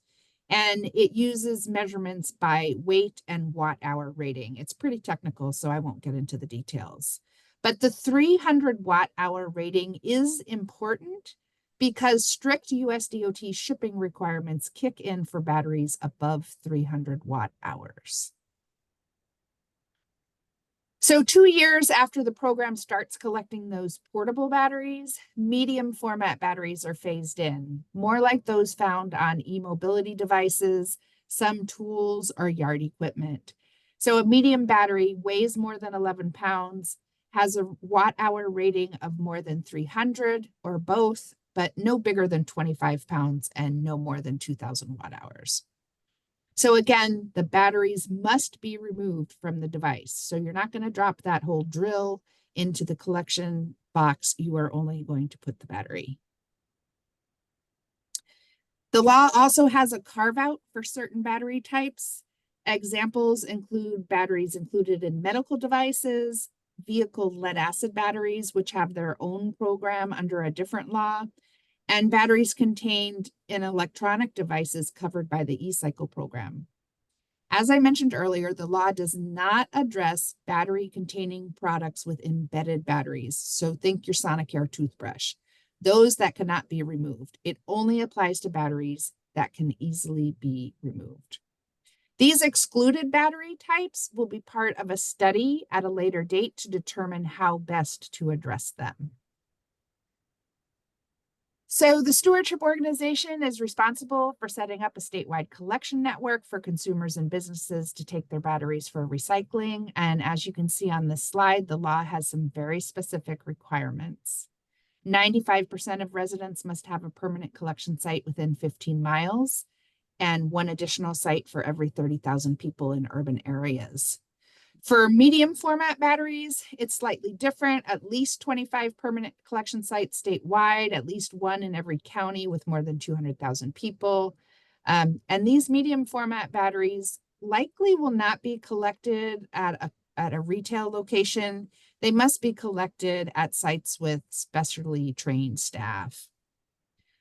And it uses measurements by weight and watt-hour rating. It's pretty technical, so I won't get into the details. But the 300 watt-hour rating is important because strict US DOT shipping requirements kick in for batteries above 300 watt-hours. So 2 years after the program starts collecting those portable batteries, medium format batteries are phased in, more like those found on e-mobility devices, some tools, or yard equipment. So a medium battery weighs more than 11 pounds, has a watt-hour rating of more than 300 or both, but no bigger than 25 pounds and no more than 2,000 watt-hours. So again, the batteries must be removed from the device. So you're not going to drop that whole drill into the collection box. You are only going to put the battery. The law also has a carve out for certain battery types. Examples include batteries included in medical devices, vehicle lead acid batteries, which have their own program under a different law, and batteries contained in electronic devices covered by the e-cycle program. As I mentioned earlier, the law does not address battery containing products with embedded batteries. So think your Sonicare toothbrush, those that cannot be removed. It only applies to batteries that can easily be removed. These excluded battery types will be part of a study at a later date to determine how best to address them. So the stewardship organization is responsible for setting up a statewide collection network for consumers and businesses to take their batteries for recycling. And as you can see on this slide, the law has some very specific requirements. 95% of residents must have a permanent collection site within 15 miles and one additional site for every 30,000 people in urban areas. For medium format batteries, it's slightly different. At least 25 permanent collection sites statewide, at least one in every county with more than 200,000 people. And these medium format batteries likely will not be collected at a retail location. They must be collected at sites with specially trained staff.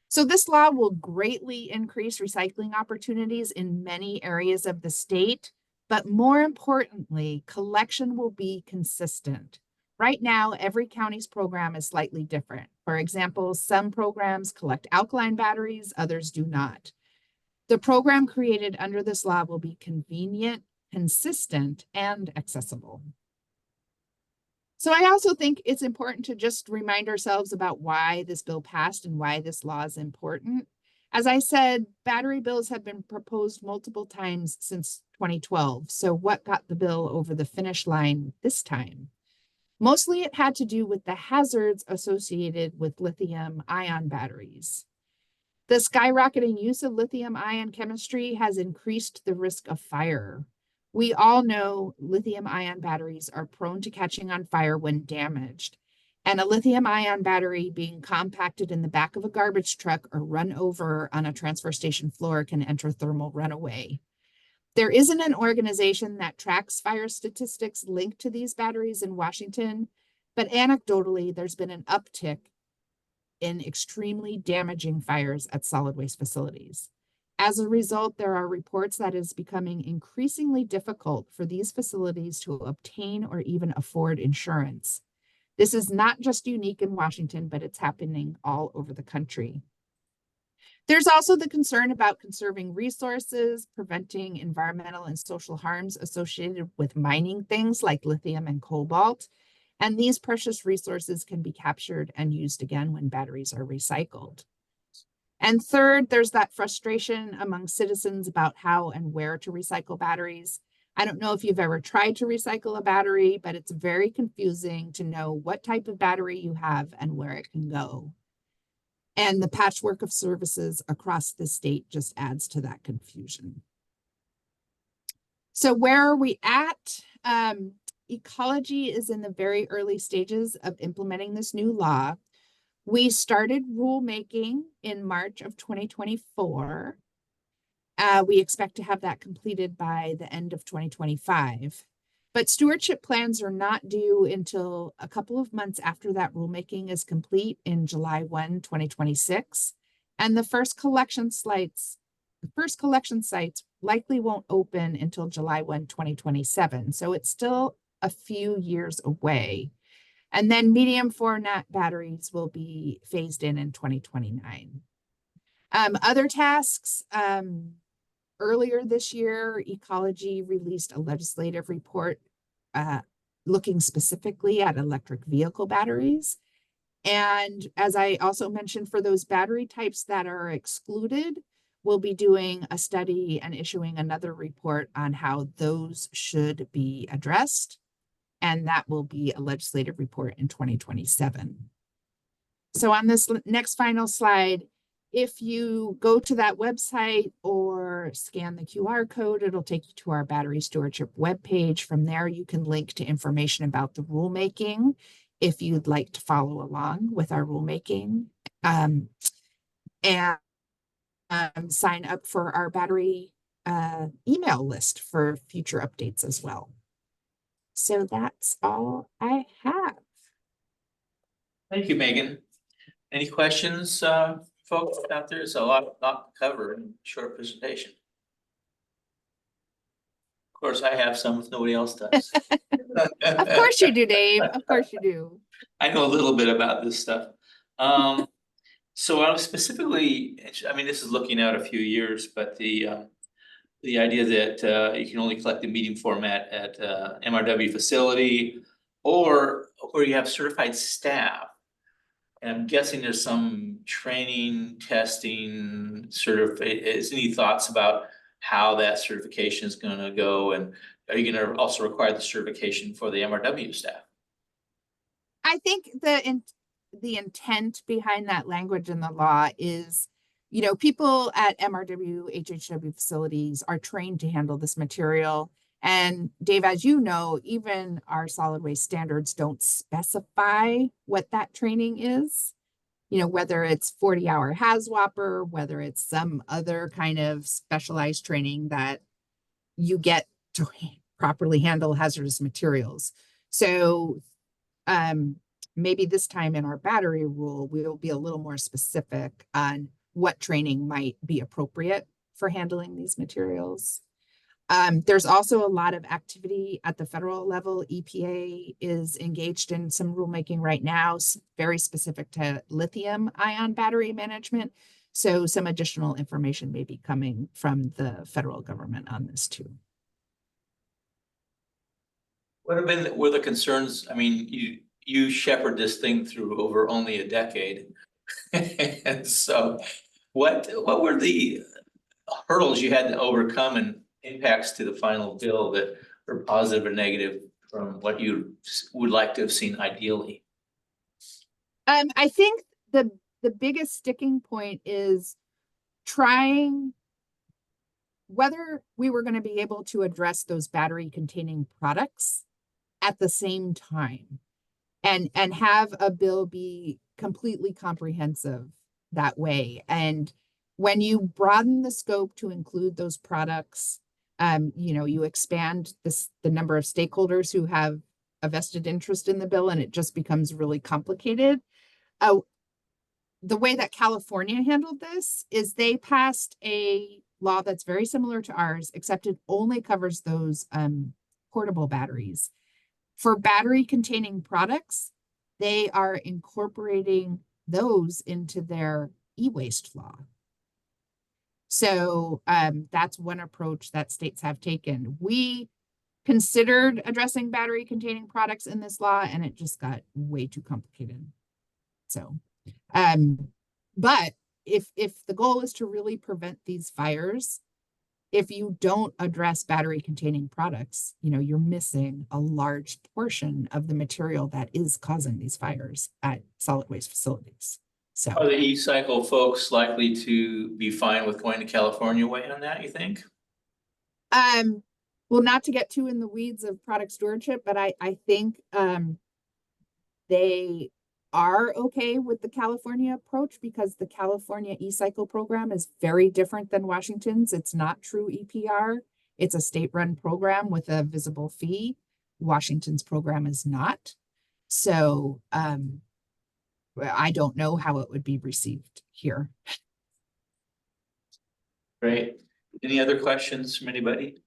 So this law will greatly increase recycling opportunities in many areas of the state. But more importantly, collection will be consistent. Right now, every county's program is slightly different. For example, some programs collect alkaline batteries, others do not. The program created under this law will be convenient, consistent, and accessible. So I also think it's important to just remind ourselves about why this bill passed and why this law is important. As I said, battery bills have been proposed multiple times since 2012. So what got the bill over the finish line this time? Mostly it had to do with the hazards associated with lithium ion batteries. The skyrocketing use of lithium ion chemistry has increased the risk of fire. We all know lithium ion batteries are prone to catching on fire when damaged, and a lithium ion battery being compacted in the back of a garbage truck or run over on a transfer station floor can enter thermal runaway. There isn't an organization that tracks fire statistics linked to these batteries in Washington, but anecdotally, there's been an uptick in extremely damaging fires at solid waste facilities. As a result, there are reports that it is becoming increasingly difficult for these facilities to obtain or even afford insurance. This is not just unique in Washington, but it's happening all over the country. There's also the concern about conserving resources, preventing environmental and social harms associated with mining things like lithium and cobalt. And these precious resources can be captured and used again when batteries are recycled. And third, there's that frustration among citizens about how and where to recycle batteries. I don't know if you've ever tried to recycle a battery, but it's very confusing to know what type of battery you have and where it can go. And the patchwork of services across the state just adds to that confusion. So where are we at? Ecology is in the very early stages of implementing this new law. We started rulemaking in March of 2024. We expect to have that completed by the end of 2025. But stewardship plans are not due until a couple of months after that rulemaking is complete in July 1, 2026. And the first collection sites likely won't open until July 1, 2027. So it's still a few years away. And then medium format batteries will be phased in 2029. Other tasks, earlier this year, Ecology released a legislative report looking specifically at electric vehicle batteries. And as I also mentioned, for those battery types that are excluded, we'll be doing a study and issuing another report on how those should be addressed. And that will be a legislative report in 2027. So on this next final slide, if you go to that website or scan the QR code, it'll take you to our battery stewardship webpage. From there, you can link to information about the rulemaking if you'd like to follow along with our rulemaking, and sign up for our battery email list for future updates as well. So that's all I have. Thank you, Megan. Any questions, folks out there? It's a lot to cover in a short presentation. Of course, I have some if nobody else does. Of course you do, Dave. Of course you do. I know a little bit about this stuff. So I was specifically, I mean, this is looking out a few years, but the idea that you can only collect the medium format at MRW facility or where you have certified staff. And I'm guessing there's some training, testing, is any thoughts about how that certification is going to go? And are you going to also require the certification for the MRW staff? I think the intent behind that language in the law is, you know, people at MRW, HHW facilities are trained to handle this material. And Dave, as you know, even our solid waste standards don't specify what that training is. You know, whether it's 40-hour HAZWOPER, whether it's some other kind of specialized training that you get to properly handle hazardous materials. So maybe this time in our battery rule, we'll be a little more specific on what training might be appropriate for handling these materials. There's also a lot of activity at the federal level. EPA is engaged in some rulemaking right now, very specific to lithium ion battery management. So some additional information may be coming from the federal government on this too. What have been, were the concerns? I mean, you shepherd this thing through over only a decade. And so what were the hurdles you had to overcome and impacts to the final bill that were positive or negative from what you would like to have seen ideally? I think the biggest sticking point is trying whether we were going to be able to address those battery containing products at the same time and have a bill be completely comprehensive that way. And when you broaden the scope to include those products, you know, you expand the number of stakeholders who have a vested interest in the bill, and it just becomes really complicated. The way that California handled this is they passed a law that's very similar to ours, except it only covers those portable batteries. For battery containing products, they are incorporating those into their e-waste law. So that's one approach that states have taken. We considered addressing battery containing products in this law, and it just got way too complicated. So, but if the goal is to really prevent these fires, if you don't address battery containing products, you know, you're missing a large portion of the material that is causing these fires at solid waste facilities. So Are the e-cycle folks likely to be fine with going to California way on that, you think? well, not to get too in the weeds of product stewardship, but I think they are okay with the California approach because the California e-cycle program is very different than Washington's. It's not true EPR. It's a state-run program with a visible fee. Washington's program is not. So I don't know how it would be received here. Great. Any other questions from anybody?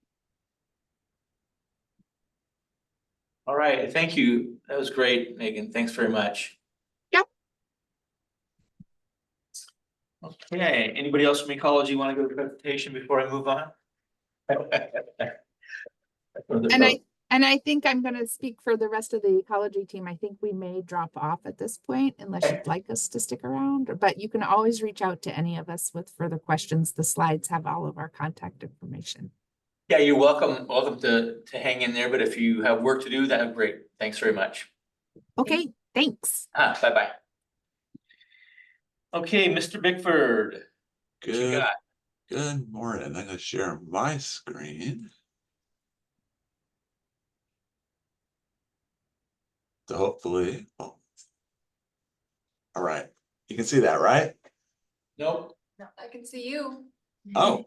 All right, thank you. That was great, Megan. Thanks very much. Yep. Okay, anybody else from ecology want to go to presentation before I move on? And I think I'm going to speak for the rest of the ecology team. I think we may drop off at this point unless you'd like us to stick around, but you can always reach out to any of us with further questions. The slides have all of our contact information. Yeah, you're welcome to hang in there, but if you have work to do, that'd be great. Thanks very much. Okay, thanks. Bye-bye. Okay, Mr. Bickford. What you got? Good morning. I'm going to share my screen. So hopefully, all right. You can see that, right? Nope. No, I can see you. Oh,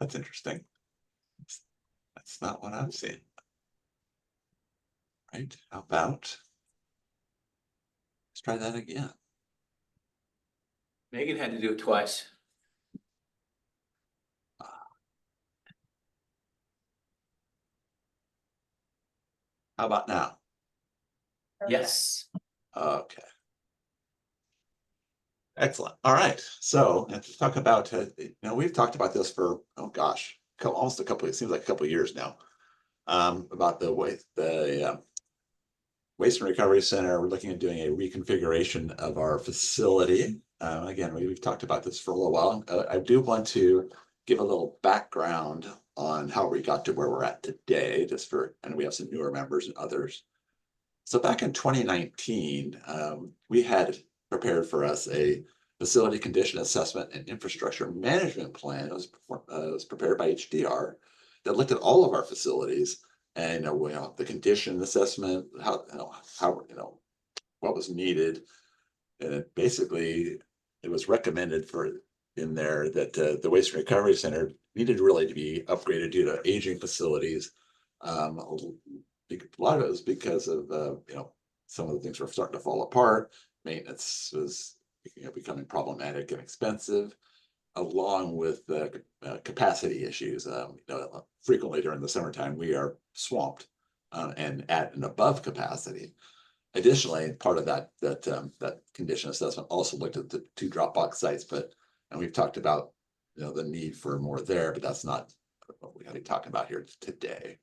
that's interesting. That's not what I'm seeing. Right? How about? Let's try that again. Megan had to do it twice. How about now? Yes. Okay. Excellent. All right. So let's talk about, we've talked about this for, oh gosh, almost a couple, it seems like a couple of years now, about the waste and recovery center. We're looking at doing a reconfiguration of our facility. Again, we've talked about this for a little while. I do want to give a little background on how we got to where we're at today, just for, and we have some newer members and others. So back in 2019, we had prepared for us a facility condition assessment and infrastructure management plan. It was prepared by HDR that looked at all of our facilities and the condition assessment, how what was needed, and it basically it was recommended in there that the waste and recovery center needed really to be upgraded due to aging facilities. A lot of it was because of some of the things were starting to fall apart. Maintenance was becoming problematic and expensive. along with the capacity issues. Frequently during the summertime, we are swamped and at and above capacity. Additionally, part of that condition assessment also looked at the 2 Dropbox sites, and we've talked about the need for more there, but that's not what we're going to be talking about here today.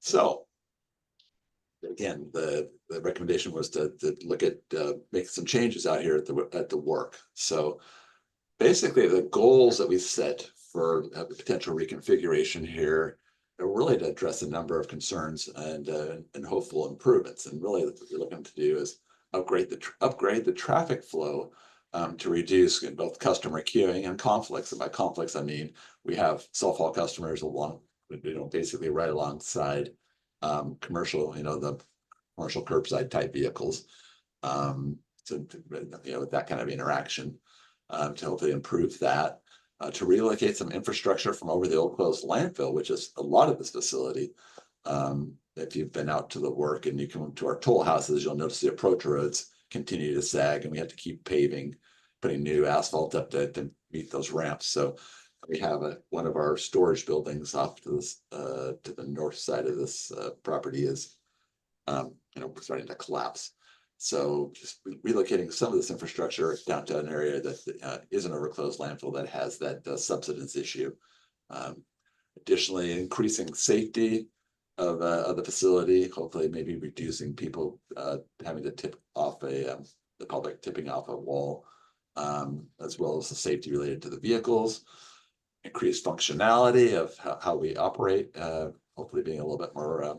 So again, the recommendation was to look at make some changes out here at the work. So basically, the goals that we set for the potential reconfiguration here are really to address a number of concerns and hopeful improvements. And really, what we're looking to do is upgrade the traffic flow to reduce both customer queuing and conflicts. And by conflicts, I mean we have self-haul customers along, basically right alongside commercial, the commercial curbside type vehicles. So that kind of interaction to hopefully improve that. To relocate some infrastructure from over the old closed landfill, which is a lot of this facility. If you've been out to the work and you come to our toll houses, you'll notice the approach roads continue to sag, and we have to keep paving, putting new asphalt up to meet those ramps. So we have one of our storage buildings off to this to the north side of this property is starting to collapse. So just relocating some of this infrastructure down to an area that isn't over closed landfill that has that subsidence issue. Additionally, increasing safety of the facility, hopefully maybe reducing people having to tip off the public tipping off a wall, as well as the safety related to the vehicles. Increased functionality of how we operate, hopefully being a little bit more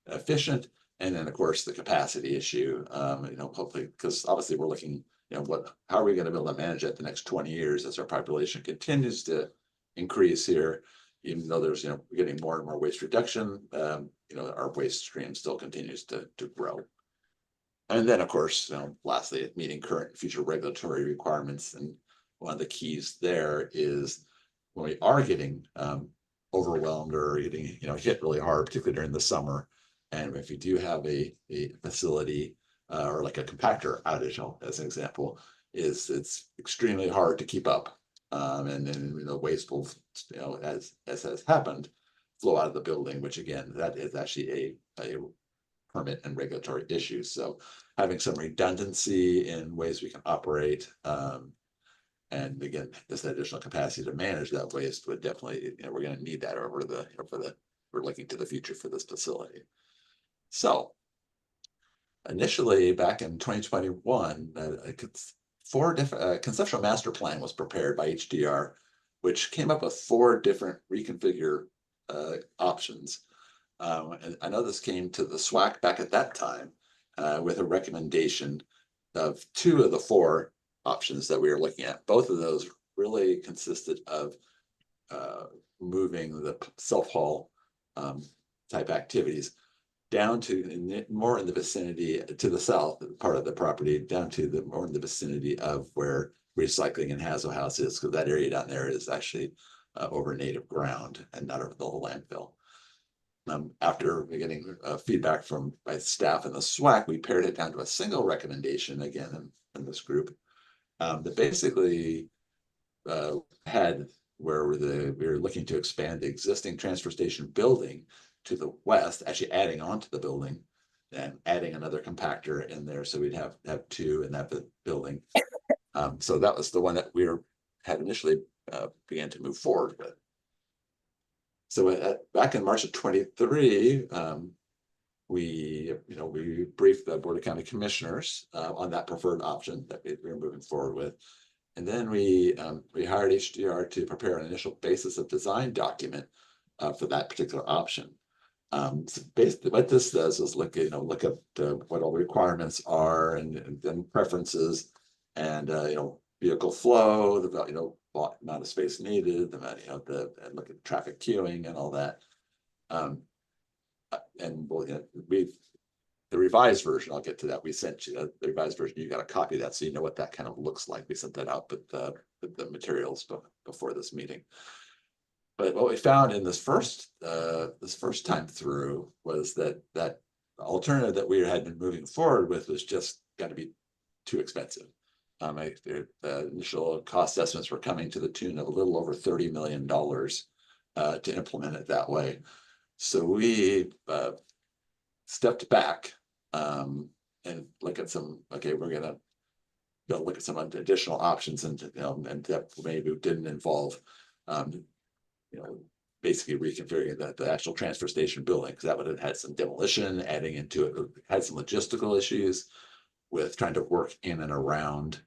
efficient. And then, of course, the capacity issue, hopefully, because obviously we're looking, how are we going to be able to manage it the next 20 years as our population continues to increase here, even though there's, we're getting more and more waste reduction, our waste stream still continues to grow. And then, of course, lastly, meeting current and future regulatory requirements. And one of the keys there is when we are getting overwhelmed or getting, hit really hard, particularly during the summer. And if you do have a facility or like a compactor outage, as an example, it's extremely hard to keep up. And then the waste will, as has happened, flow out of the building, which again, that is actually a permit and regulatory issue. So having some redundancy in ways we can operate, and again, this additional capacity to manage that waste would definitely, we're going to need that over we're looking to the future for this facility. So initially back in 2021, a conceptual master plan was prepared by HDR, which came up with 4 different reconfigure options. And I know this came to the SWAC back at that time with a recommendation of 2 of the 4 options that we were looking at. Both of those really consisted of moving the self-haul type activities down to more in the vicinity to the south part of the property, down to more in the vicinity of where recycling and Hazo House is, because that area down there is actually over native ground and not over the whole landfill. After getting feedback from my staff in the SWAC, we pared it down to a single recommendation again in this group that basically had where we were looking to expand the existing transfer station building to the west, actually adding on to the building and adding another compactor in there. So we'd have 2 in that building. So that was the one that we had initially began to move forward with. So back in March of 23, we briefed the Board of County Commissioners on that preferred option that we were moving forward with. And then we hired HDR to prepare an initial basis of design document for that particular option. So basically what this does is look at what all the requirements are and then preferences and vehicle flow, the amount of space needed, and look at traffic queuing and all that. And the revised version, I'll get to that. We sent you the revised version. You got a copy of that, so you know what that kind of looks like. We sent that out with the materials before this meeting. But what we found in this first time through was that alternative that we had been moving forward with was just going to be too expensive. The initial cost estimates were coming to the tune of a little over $30 million to implement it that way. So we stepped back and look at some, okay, we're gonna look at some additional options, and and that maybe didn't involve basically reconfiguring the actual transfer station building, because that would have had some demolition adding into it, had some logistical issues with trying to work in and around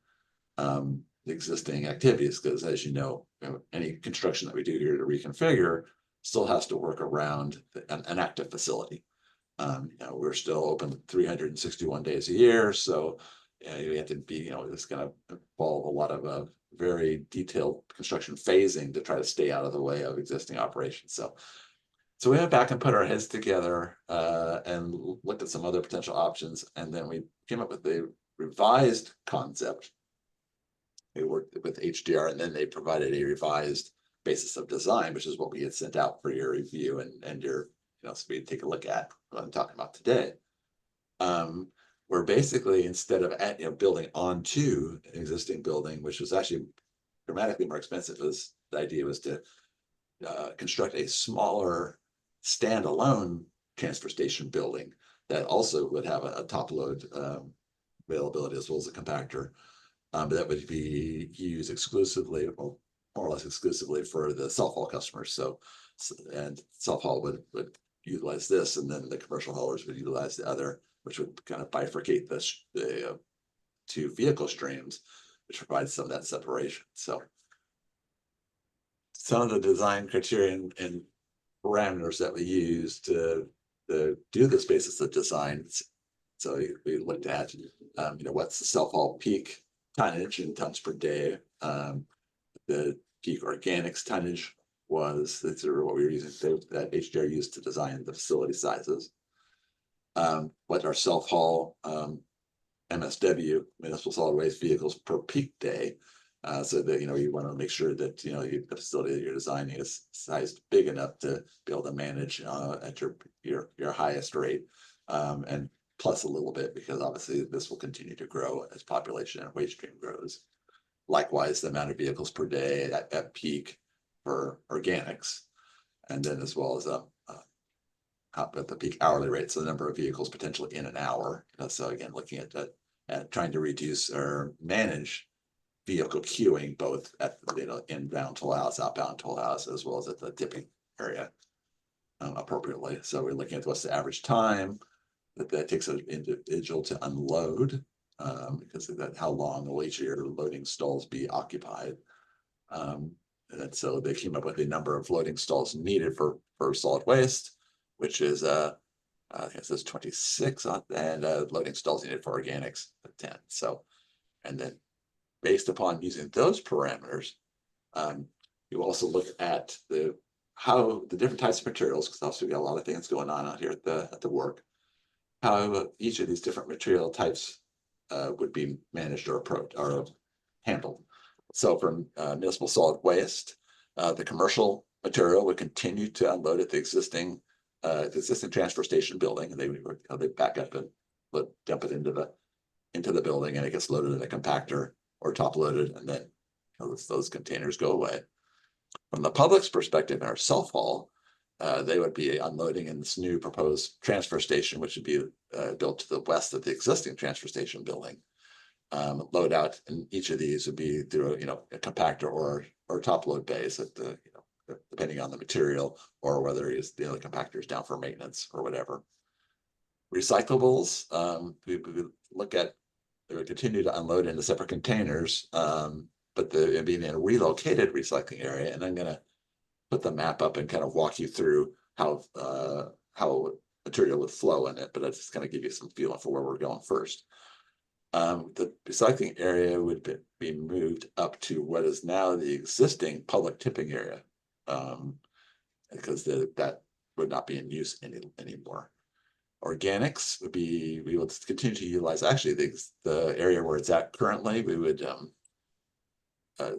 the existing activities, because as you know, any construction that we do here to reconfigure still has to work around an active facility. We're still open 361 days a year, so you have to be, it's going to involve a lot of very detailed construction phasing to try to stay out of the way of existing operations. So we went back and put our heads together and looked at some other potential options, and then we came up with a revised concept. We worked with HDR, and then they provided a revised basis of design, which is what we had sent out for your review and your, so we take a look at what I'm talking about today. Where basically, instead of building onto an existing building, which was actually dramatically more expensive, the idea was to construct a smaller standalone transfer station building that also would have a top load availability as well as a compactor. That would be used exclusively, or more or less exclusively, for the self-haul customers. And self-haul would utilize this, and then the commercial haulers would utilize the other, which would kind of bifurcate the two vehicle streams, which provides some of that separation. So some of the design criteria and parameters that we use to do this basis of design. So we looked at, what's the self-haul peak tonnage in tons per day. The peak organics tonnage was, that's what we were using, that HDR used to design the facility sizes. What our self-haul MSW, municipal solid waste vehicles per peak day. So that, you want to make sure that, the facility that you're designing is sized big enough to be able to manage at your highest rate. And plus a little bit, because obviously this will continue to grow as population and waste stream grows. Likewise, the amount of vehicles per day at peak for organics, and then as well as at the peak hourly rate, so the number of vehicles potentially in an hour. So again, looking at trying to reduce or manage vehicle queuing, both at inbound toll house, outbound toll house, as well as at the tipping area appropriately. So we're looking at what's the average time that takes an individual to unload, because of that, how long will each of your loading stalls be occupied. And so they came up with a number of loading stalls needed for solid waste, which is I think it says 26 on, and loading stalls needed for organics 10. So, and then based upon using those parameters, you also look at how the different types of materials, because also we got a lot of things going on out here at the work, how each of these different material types would be managed or approached or handled. So from municipal solid waste, the commercial material would continue to unload at the existing transfer station building, and they back up and dump it into the building, and it gets loaded in a compactor or top loaded, and then those containers go away. From the public's perspective, in our self-haul, they would be unloading in this new proposed transfer station, which would be built to the west of the existing transfer station building. Load out in each of these would be through a compactor or top load bays at the depending on the material, or whether the other compactor is down for maintenance or whatever. Recyclables, we would look at, they would continue to unload into separate containers, but it'd be in a relocated recycling area. And I'm going to put the map up and kind of walk you through how material would flow in it, but it's just going to give you some feeling for where we're going first. The recycling area would be moved up to what is now the existing public tipping area, because that would not be in use anymore. Organics would be, we will continue to utilize, actually the area where it's at currently, we would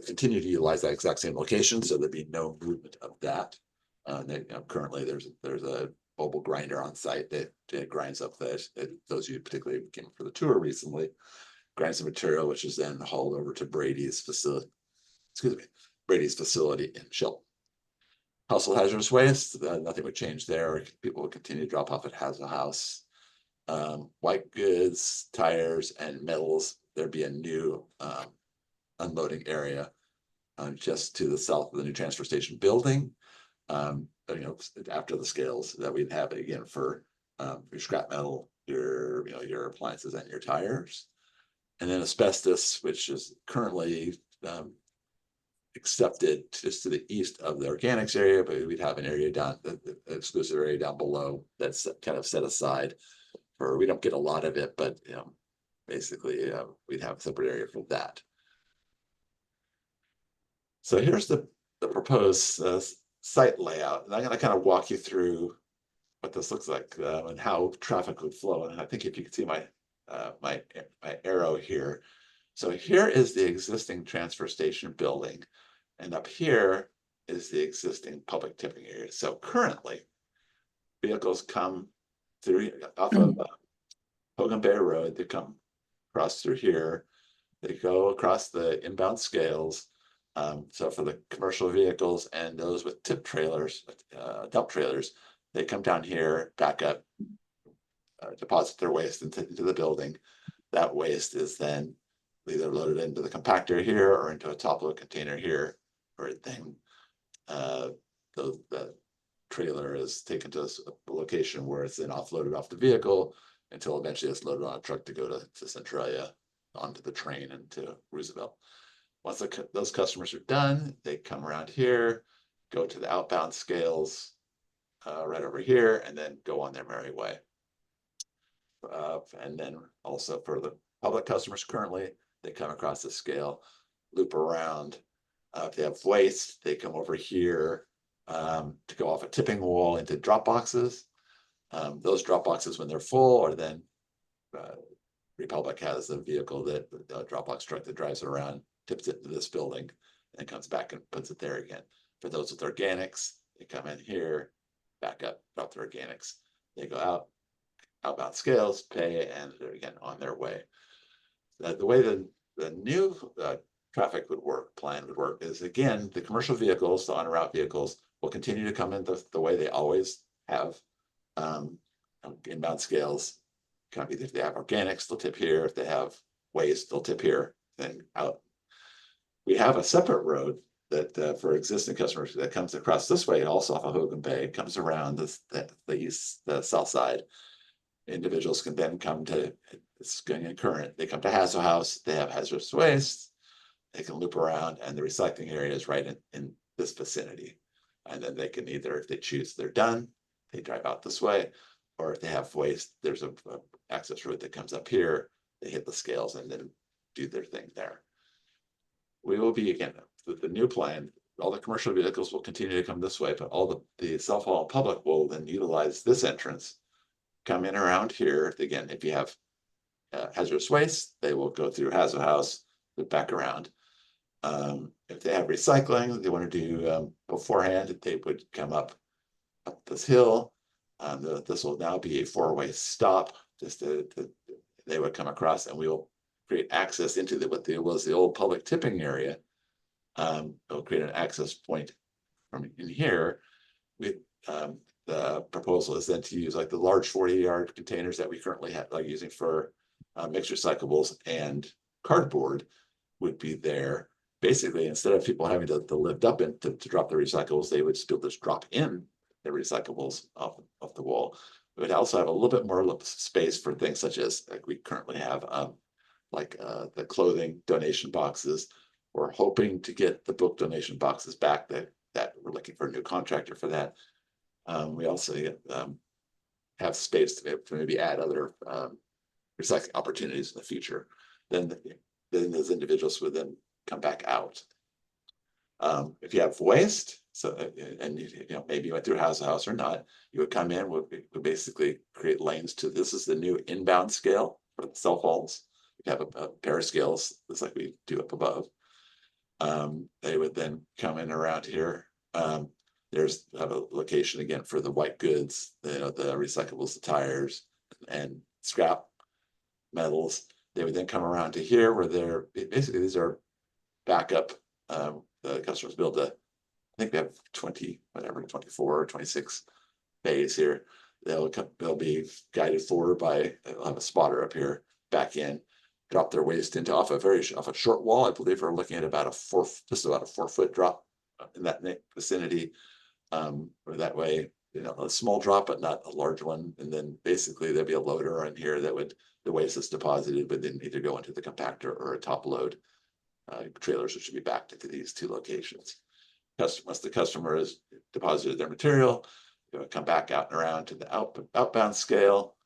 continue to utilize that exact same location, so there'd be no movement of that. Currently there's a mobile grinder on site that grinds up those you particularly came for the tour recently. grinds of material, which is then hauled over to Brady's facility. Brady's facility in Shelton. Household hazardous waste, nothing would change there. People would continue to drop off at Hazel House. White goods, tires, and metals, there'd be a new unloading area just to the south of the new transfer station building. After the scales that we'd have again for your scrap metal, your appliances, and your tires. And then asbestos, which is currently accepted just to the east of the organics area, but we'd have an area down, the exclusive area down below that's kind of set aside for, we don't get a lot of it, but basically we'd have a separate area for that. So here's the proposed site layout, and I'm going to kind of walk you through what this looks like and how traffic would flow. And I think if you can see my my arrow here. So here is the existing transfer station building, and up here is the existing public tipping area. So currently, vehicles come through off of Hogan Bay Road. They come across through here. They go across the inbound scales. So for the commercial vehicles and those with tip trailers, dump trailers, they come down here, back up, deposit their waste into the building. That waste is then either loaded into the compactor here or into a top load container here, or then the trailer is taken to a location where it's then offloaded off the vehicle until eventually it's loaded on a truck to go to Centralia, onto the train and to Roosevelt. Once those customers are done, they come around here, go to the outbound scales right over here, and then go on their merry way. And then also for the public customers currently, they come across the scale, loop around. If they have waste, they come over here to go off a tipping wall into drop boxes. Those drop boxes, when they're full, are then Republic has a vehicle that a drop box truck that drives it around, tips it into this building, and then comes back and puts it there again. For those with organics, they come in here, back up, drop their organics. They go out, outbound scales, pay, and they're again on their way. The way the new traffic plan would work is, again, the commercial vehicles, the on route vehicles, will continue to come in the way they always have. Inbound scales, kind of, if they have organics, they'll tip here. If they have waste, they'll tip here, then out. We have a separate road that for existing customers that comes across this way, also off of Hogan Bay, comes around the south side. Individuals can then come to, it's going in current, they come to Hazel House, they have hazardous waste, they can loop around, and the recycling area is right in this vicinity. And then they can either, if they choose they're done, they drive out this way, or if they have waste, there's a access road that comes up here, they hit the scales and then do their thing there. We will be, again, with the new plan, all the commercial vehicles will continue to come this way, but all the self-haul public will then utilize this entrance, come in around here. Again, if you have hazardous waste, they will go through Hazel House, loop back around. If they have recycling they want to do beforehand, they would come up this hill. This will now be a four-way stop. They would come across, and we will create access into what was the old public tipping area. It'll create an access point from in here. The proposal is then to use like the large 40-yard containers that we currently have, like using for mixed recyclables and cardboard, would be there. Basically, instead of people having to lift up and to drop their recyclables, they would still just drop in their recyclables off the wall. We would also have a little bit more space for things such as, like we currently have the clothing donation boxes. We're hoping to get the book donation boxes back, that we're looking for a new contractor for that. We also have space to maybe add other recycling opportunities in the future. Then those individuals would then come back out. If you have waste, and maybe you went through Hazel House or not, you would come in. We basically create lanes to. This is the new inbound scale for the cell phones. We have a pair of scales, just like we do up above. They would then come in around here. There's a location again for the white goods, the recyclables, the tires, and scrap metals. They would then come around to here where they're, basically these are backup, the customers build I think we have 20, whatever, 24 or 26 bays here. They'll be guided forward by, they'll have a spotter up here, back in, drop their waste into off a short wall. I believe we're looking at about just about a 4-foot drop in that vicinity. Or that way, a small drop, but not a large one. And then basically there'd be a loader on here that would, the waste that's deposited would then either go into the compactor or a top load. Trailers which should be backed into these 2 locations. Once the customer has deposited their material, it would come back out and around to the outbound scale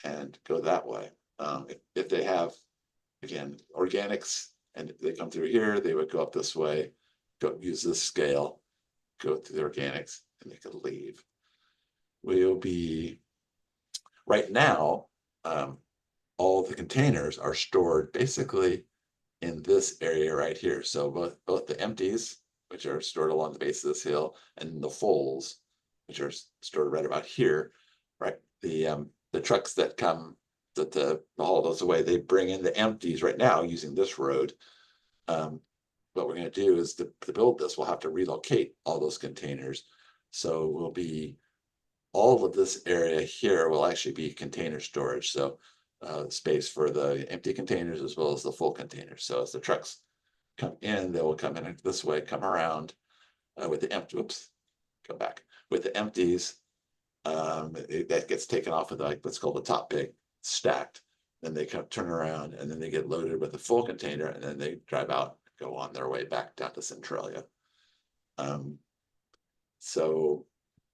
and go that way. If they have, again, organics and they come through here, they would go up this way, go use this scale, go through the organics, and they could leave. We'll be, right now, all the containers are stored basically in this area right here. So both the empties, which are stored along the base of this hill, and the fulls, which are stored right about here, right? The trucks that come, that the haul those away, they bring in the empties right now using this road. What we're going to do is to build this, we'll have to relocate all those containers. So we'll be, all of this area here will actually be container storage. So space for the empty containers as well as the full containers. So as the trucks come in, they will come in this way, come around with the empty, whoops, go back. With the empties, that gets taken off of what's called the top pig, stacked. Then they turn around and then they get loaded with a full container and then they drive out, go on their way back down to Centralia. So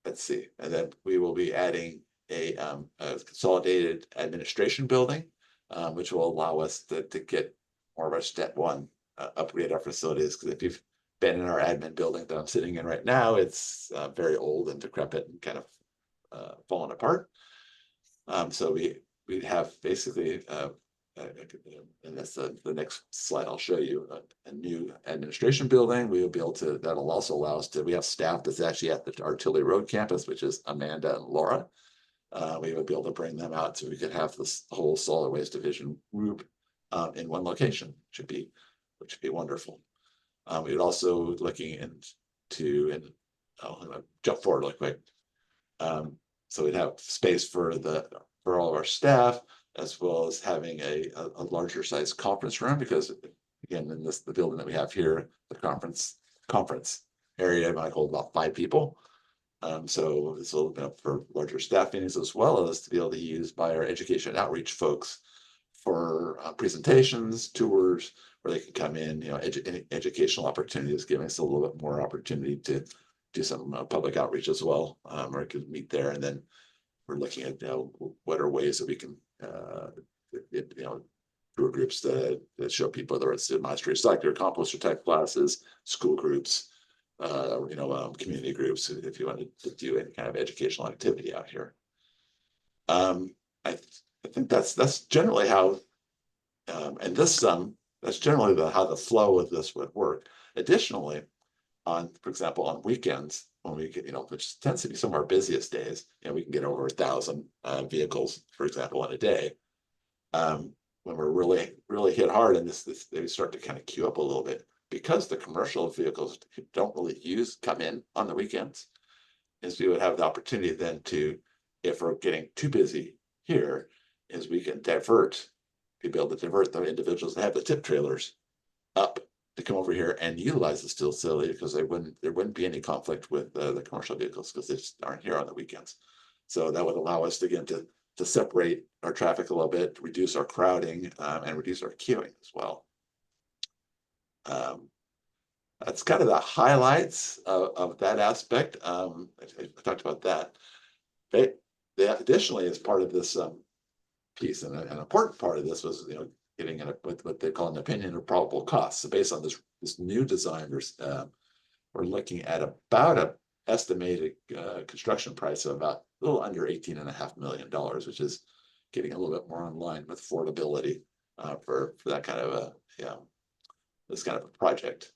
let's see, and then we will be adding a consolidated administration building, which will allow us to get more of our step 1, upgrade our facilities. Because if you've been in our admin building that I'm sitting in right now, it's very old and decrepit and kind of fallen apart. So we have basically, and that's the next slide I'll show you, a new administration building. We will be able to, that'll also allow us to, we have staff that's actually at the Artillery Road campus, which is Amanda and Laura. We would be able to bring them out so we could have this whole solid waste division group in one location, which would be wonderful. We would also looking into, and I'm gonna jump forward really quick. So we'd have space for all of our staff, as well as having a larger size conference room, because again, in the building that we have here, the conference area might hold about 5 people. So this will open up for larger staff meetings, as well as to be able to use by our education and outreach folks for presentations, tours, where they can come in, educational opportunities, giving us a little bit more opportunity to do some public outreach as well, or we could meet there. And then we're looking at what are ways that we can tour groups that show people, whether it's demonstrative sector, composter type classes, school groups, community groups, if you wanted to do any kind of educational activity out here. I think that's generally how, and this that's generally how the flow of this would work. Additionally, for example, on weekends, when we get, which tends to be some of our busiest days, we can get over 1,000 vehicles, for example, in a day. When we're really hit hard, and they start to kind of queue up a little bit, because the commercial vehicles don't really come in on the weekends, is we would have the opportunity then to, if we're getting too busy here, is we can be able to divert the individuals that have the tip trailers up to come over here and utilize the steel facility, because there wouldn't be any conflict with the commercial vehicles, because they just aren't here on the weekends. So that would allow us again to separate our traffic a little bit, reduce our crowding, and reduce our queuing as well. That's kind of the highlights of that aspect. I talked about that. Additionally, as part of this piece, and an important part of this was getting what they call an opinion of probable costs. So based on this new design, we're looking at about an estimated construction price of about a little under $18.5 million, which is getting a little bit more in line with affordability for that kind of this kind of a project.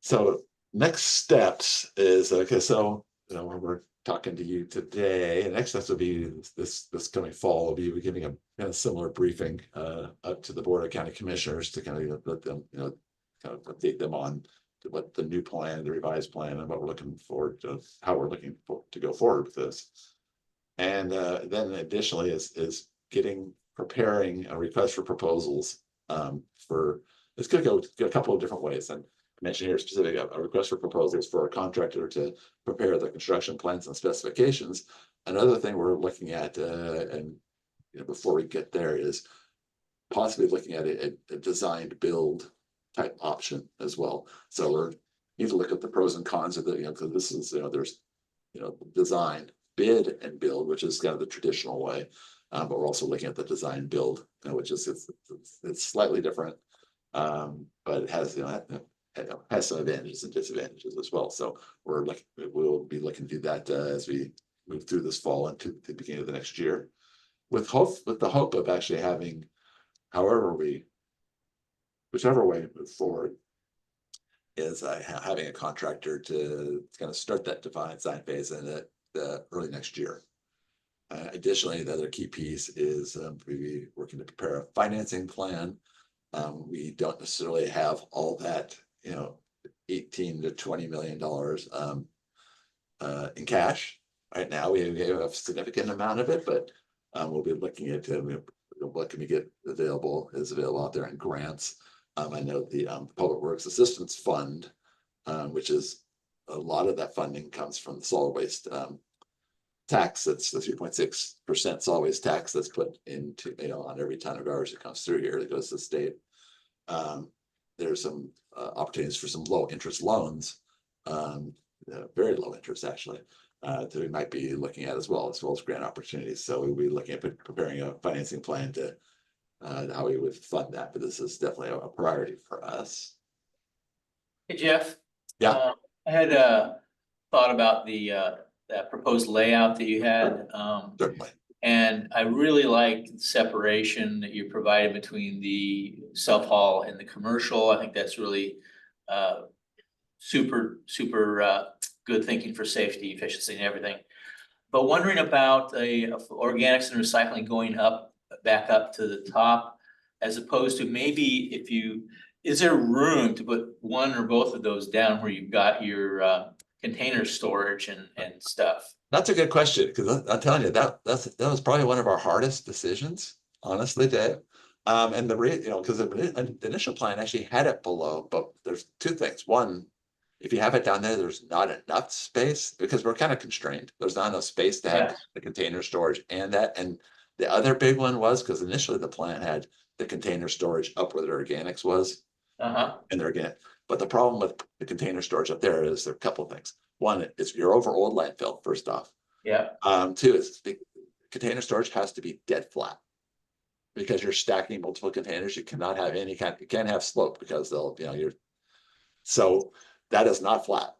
So next steps is, okay, so we're talking to you today. And next steps will be this coming fall. We'll be giving a kind of similar briefing up to the Board of County Commissioners to kind of let them, kind of update them on what the new plan, the revised plan, and what we're looking forward to, how we're looking to go forward with this. And then additionally is preparing a request for proposals for, it's going to go a couple of different ways. And I mentioned here specific a request for proposals for a contractor to prepare the construction plans and specifications. Another thing we're looking at, and before we get there, is possibly looking at a designed build type option as well. So we need to look at the pros and cons of the, because this is, there's, design, bid and build, which is kind of the traditional way. But we're also looking at the design build, which is it's slightly different, but it has has some advantages and disadvantages as well. So we'll be looking to do that as we move through this fall into the beginning of the next year, with the hope of actually having, whichever way we move forward, is having a contractor to kind of start that design phase in the early next year. Additionally, the other key piece is we working to prepare a financing plan. We don't necessarily have all that, $18 to $20 million in cash right now. We have a significant amount of it, but we'll be looking at what can we get available out there in grants. I know the Public Works Assistance Fund, which is a lot of that funding comes from the solid waste tax. That's the 3.6% solid waste tax that's put into, on every ton of garbage that comes through here that goes to the state. There's some opportunities for some low interest loans, very low interest actually, that we might be looking at as well as grant opportunities. So we'll be looking at preparing a financing plan to how we would fund that, but this is definitely a priority for us. Hey, Jeff. Yeah. I had thought about that proposed layout that you had. Certainly. And I really like the separation that you provided between the self-haul and the commercial. I think that's really super good thinking for safety, efficiency, and everything. But wondering about organics and recycling going back up to the top, as opposed to maybe is there room to put one or both of those down where you've got your container storage and stuff? That's a good question, because I'm telling you that was probably one of our hardest decisions, honestly, Dave. And because the initial plan actually had it below, but there's two things. One, if you have it down there, there's not enough space because we're kind of constrained. There's not enough space to have the container storage and that. And the other big one was because initially the plan had the container storage up where the organics was. And they're organic. But the problem with the container storage up there is there are a couple of things. One, it's your over old landfill, first off. Yeah. Two is container storage has to be dead flat because you're stacking multiple containers. You cannot have you can't have slope because they'll, so that is not flat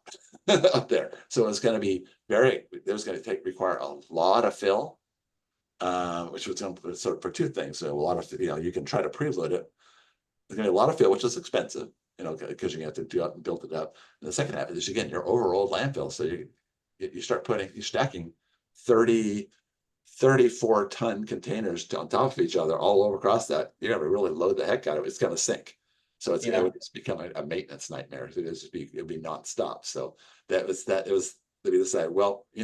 up there. So it's going to be require a lot of fill, which was going to sort of for two things. So a lot of, you can try to preload it. There's going to be a lot of fill, which is expensive, because you have to do up and build it up. And the second half is, again, your overall landfill. So you start stacking 34 ton containers on top of each other all over across that. You're going to really load the heck out of it. It's going to sink. So it would just become a maintenance nightmare. It'd be nonstop. So it was we decided, well, we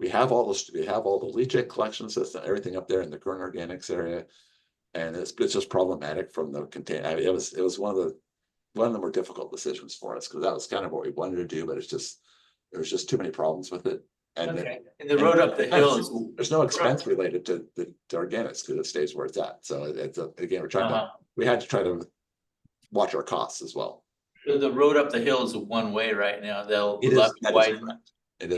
have all the leachate collection system, everything up there in the current organics area. And it's just problematic from the container. I mean, it was one of the more difficult decisions for us because that was kind of what we wanted to do, but there was just too many problems with it. And and the road up the hill there's no expense related to organics because it stays where it's at. So it's again, we had to try to watch our costs as well. The road up the hill is a one way right now. It is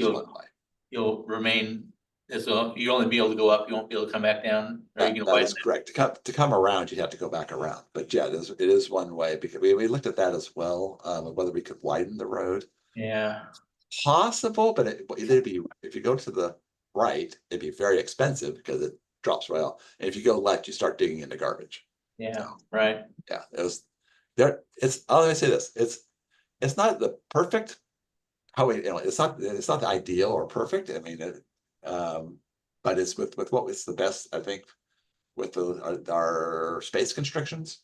one way. You'll remain. So you only be able to go up. You won't be able to come back down. That is correct. To come around, you have to go back around. But yeah, it is one way because we looked at that as well, whether we could widen the road. Yeah, possible, but if you go to the right, it'd be very expensive because it drops right off. And if you go left, you start digging into garbage. Yeah, right. Yeah, it was there. I'll say this: it's not the perfect how we, it's not the ideal or perfect. I mean, but it's with what was the best, I think, with our space constrictions.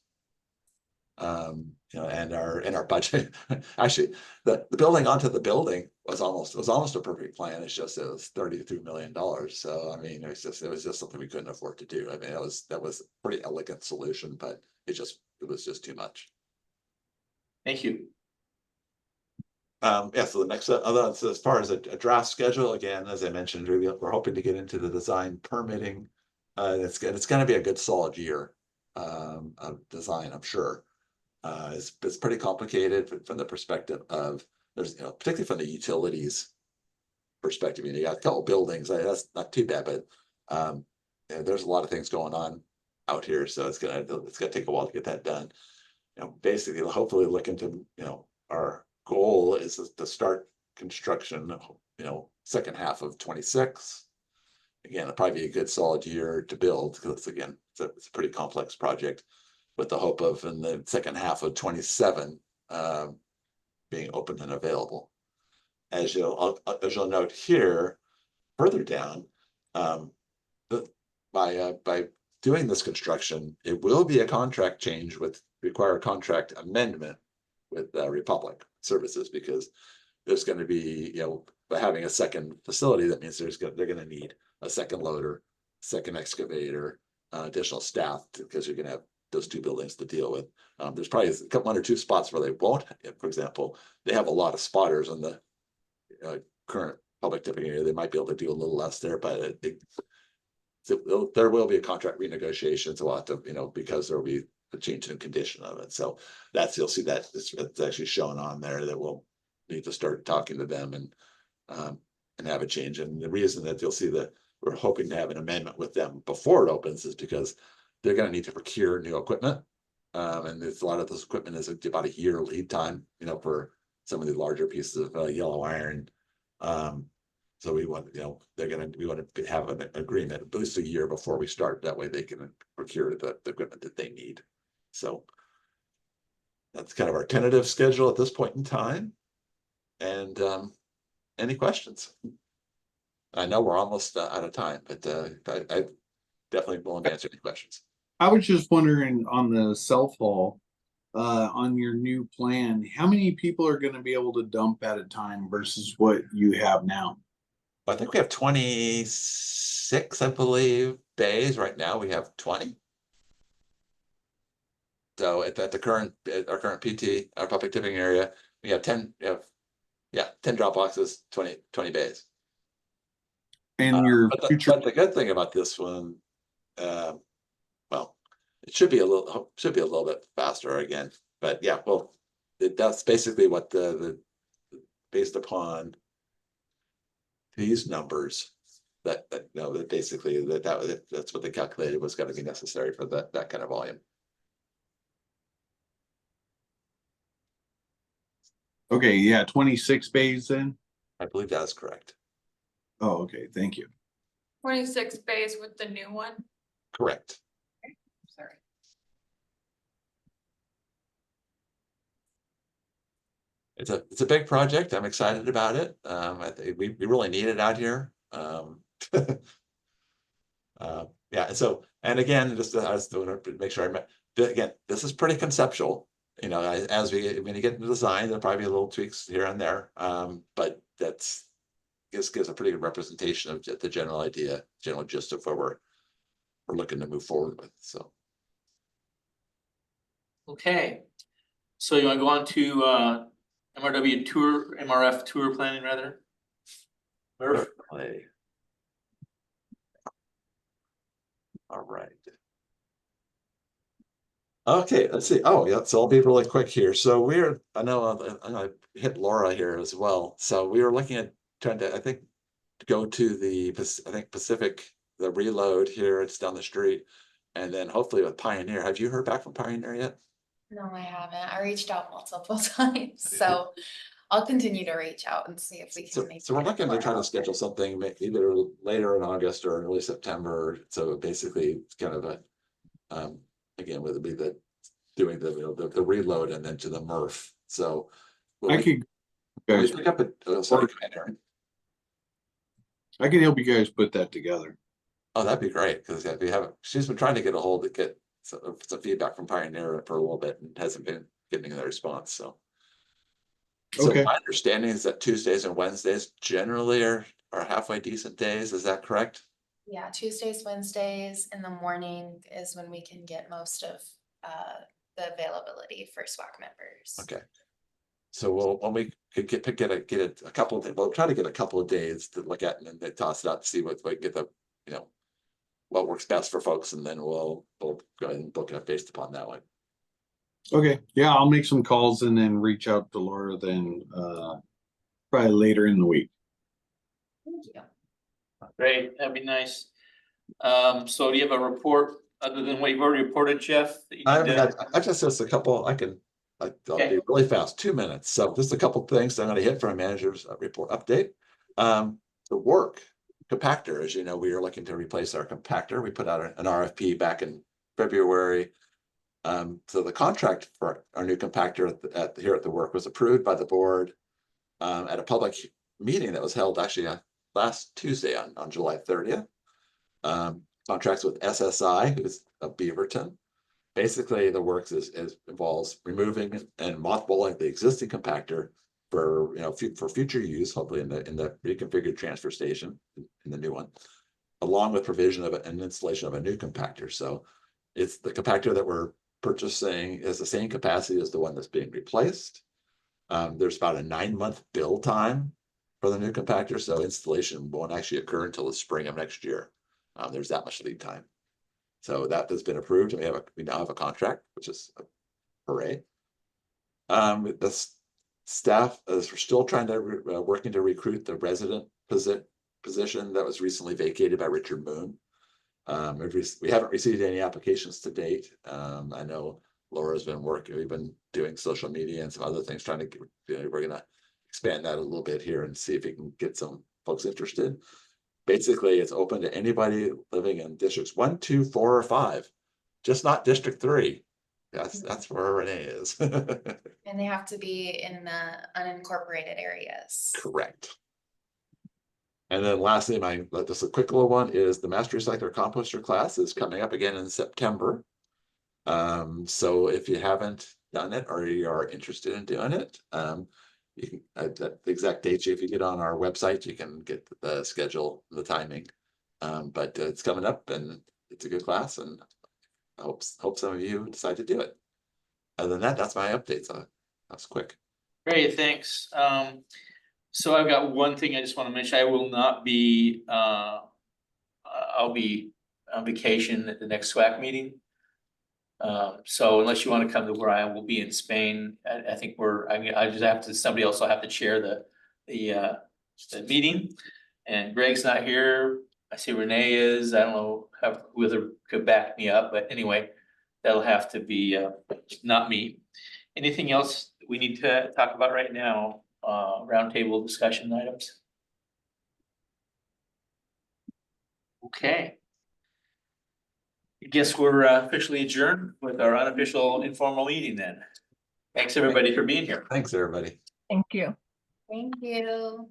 And our budget. Actually, the building onto the building was almost a perfect plan. It's just it was $33 million. So I mean, it was just something we couldn't afford to do. I mean, that was a pretty elegant solution, but it was just too much. Thank you. Yeah, so the next so as far as a draft schedule, again, as I mentioned, we're hoping to get into the design permitting. It's going to be a good solid year of design, I'm sure. It's pretty complicated from the perspective of there's, particularly from the utilities perspective. You got a couple buildings, that's not too bad, but there's a lot of things going on out here, so it's gonna take a while to get that done. Basically, hopefully looking to, our goal is to start construction, second half of 26. Again, it'll probably be a good solid year to build, because again, it's a pretty complex project, with the hope of in the second half of 27 being open and available. As you'll note here, further down, by doing this construction, it will be a contract change require a contract amendment with Republic Services, because there's going to be, by having a second facility, that means they're going to need a second loader, second excavator, additional staff, because you're going to have those two buildings to deal with. There's probably one or two spots where they won't. For example, they have a lot of spotters on the current public tipping area. They might be able to do a little less there, but there will be a contract renegotiation. So we'll have to, because there will be a change in condition of it. So you'll see that it's actually shown on there, that we'll need to start talking to them and have a change. And the reason that you'll see that we're hoping to have an amendment with them before it opens is because they're going to need to procure new equipment. And there's a lot of this equipment is about a year lead time, for some of the larger pieces of yellow iron. So we want, we want to have an agreement at least a year before we start. That way they can procure the equipment that they need. So that's kind of our tentative schedule at this point in time. And any questions? I know we're almost out of time, but I definitely willing to answer any questions. I was just wondering, on the self-haul, on your new plan, how many people are going to be able to dump at a time versus what you have now? I think we have 26, I believe, bays right now. We have 20. So at our current PT, our public tipping area, we have 10. We have 10 drop boxes, 20 bays. And your but future. But the good thing about this one, well, it should be a little bit faster again. But yeah, well, that's basically what the based upon these numbers that basically that's what they calculated was going to be necessary for that kind of volume. Okay, yeah, 26 bays then? I believe that is correct. Oh, okay, thank you. 26 bays with the new one? Correct. Okay. Sorry. It's a big project. I'm excited about it. I think we really need it out here. Yeah, and again, just I was doing it to make sure again, this is pretty conceptual. When you get into design, there'll probably be little tweaks here and there. But this gives a pretty good representation of the general idea, general gist of where we're looking to move forward with. So Okay, so you want to go on to MRF tour planning rather? Murph? All right. Okay, let's see. Oh, yeah. So I'll be really quick here. So I know I hit Laura here as well. So we were looking at trying to, I think, go to the Pacific, the reload here. It's down the street, and then hopefully with Pioneer. Have you heard back from Pioneer yet? No, I haven't. I reached out multiple times, so I'll continue to reach out and see if we can make. So we're looking to try to schedule something either later in August or early September. So basically, it's kind of a again, would be doing the reload and then to the MRF. So I could go guys, Pick up a, sorry, Commander. I can help you guys put that together. Oh, that'd be great, because if you haven't, she's been trying to get a hold to get some feedback from Pioneer for a little bit and hasn't been getting the response, so. So Okay. my understanding is that Tuesdays and Wednesdays generally are halfway decent days, is that correct? Yeah, Tuesdays, Wednesdays in the morning is when we can get most of the availability for SWAC members. Okay. So when we could get a couple of, we'll try to get a couple of days to look at and then toss it out to see what we get the, you know, what works best for folks, and then we'll go ahead and book it based upon that one. Okay, yeah, I'll make some calls and then reach out to Laura then probably later in the week. Thank you. Great, that'd be nice. So do you have a report other than what you've already reported, Jeff? that you need to- I just a couple, I'll be really fast, 2 minutes. So just a couple things I'm gonna hit for a manager's report update. The work compactor, as you know, we are looking to replace our compactor. We put out an RFP back in February. So the contract for our new compactor here at the work was approved by the board at a public meeting that was held actually last Tuesday on July 30th. Contracts with SSI, who's of Beaverton. Basically, the works involves removing and mothballing the existing compactor for for future use, hopefully in the reconfigured transfer station in the new one, along with provision of an installation of a new compactor. So it's the compactor that we're purchasing is the same capacity as the one that's being replaced. There's about a 9-month build time for the new compactor, so installation won't actually occur until the spring of next year. There's that much lead time. So that has been approved, and we now have a contract, which is hooray. The staff is still trying to working to recruit the resident position that was recently vacated by Richard Moon. We haven't received any applications to date. I know Laura's been working, we've been doing social media and some other things trying to get, we're gonna expand that a little bit here and see if we can get some folks interested. Basically, it's open to anybody living in districts 1, 2, 4, or 5, just not District 3. That's where Renee is. And they have to be in the unincorporated areas. Correct. And then lastly, just a quick little one is the Master Recycler Composter class is coming up again in September. So if you haven't done it or you are interested in doing it, you can the exact dates. If you get on our website, you can get the schedule, the timing. But it's coming up and it's a good class, and I hope some of you decide to do it. Other than that, that's my updates. That's quick. Great, thanks. So I've got one thing I just want to mention. I will not be, I'll be on vacation at the next SWAC meeting. So unless you want to come to where I will be in Spain, I think I just have to, somebody else will have to chair the meeting. And Greg's not here. I see Renee is. I don't know whether could back me up, but anyway, that'll have to be not me. Anything else we need to talk about right now? Roundtable discussion items. Okay. I guess we're officially adjourned with our unofficial informal meeting then. Thanks everybody for being here. Thanks, everybody. Thank you. Thank you.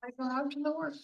I go out to the work.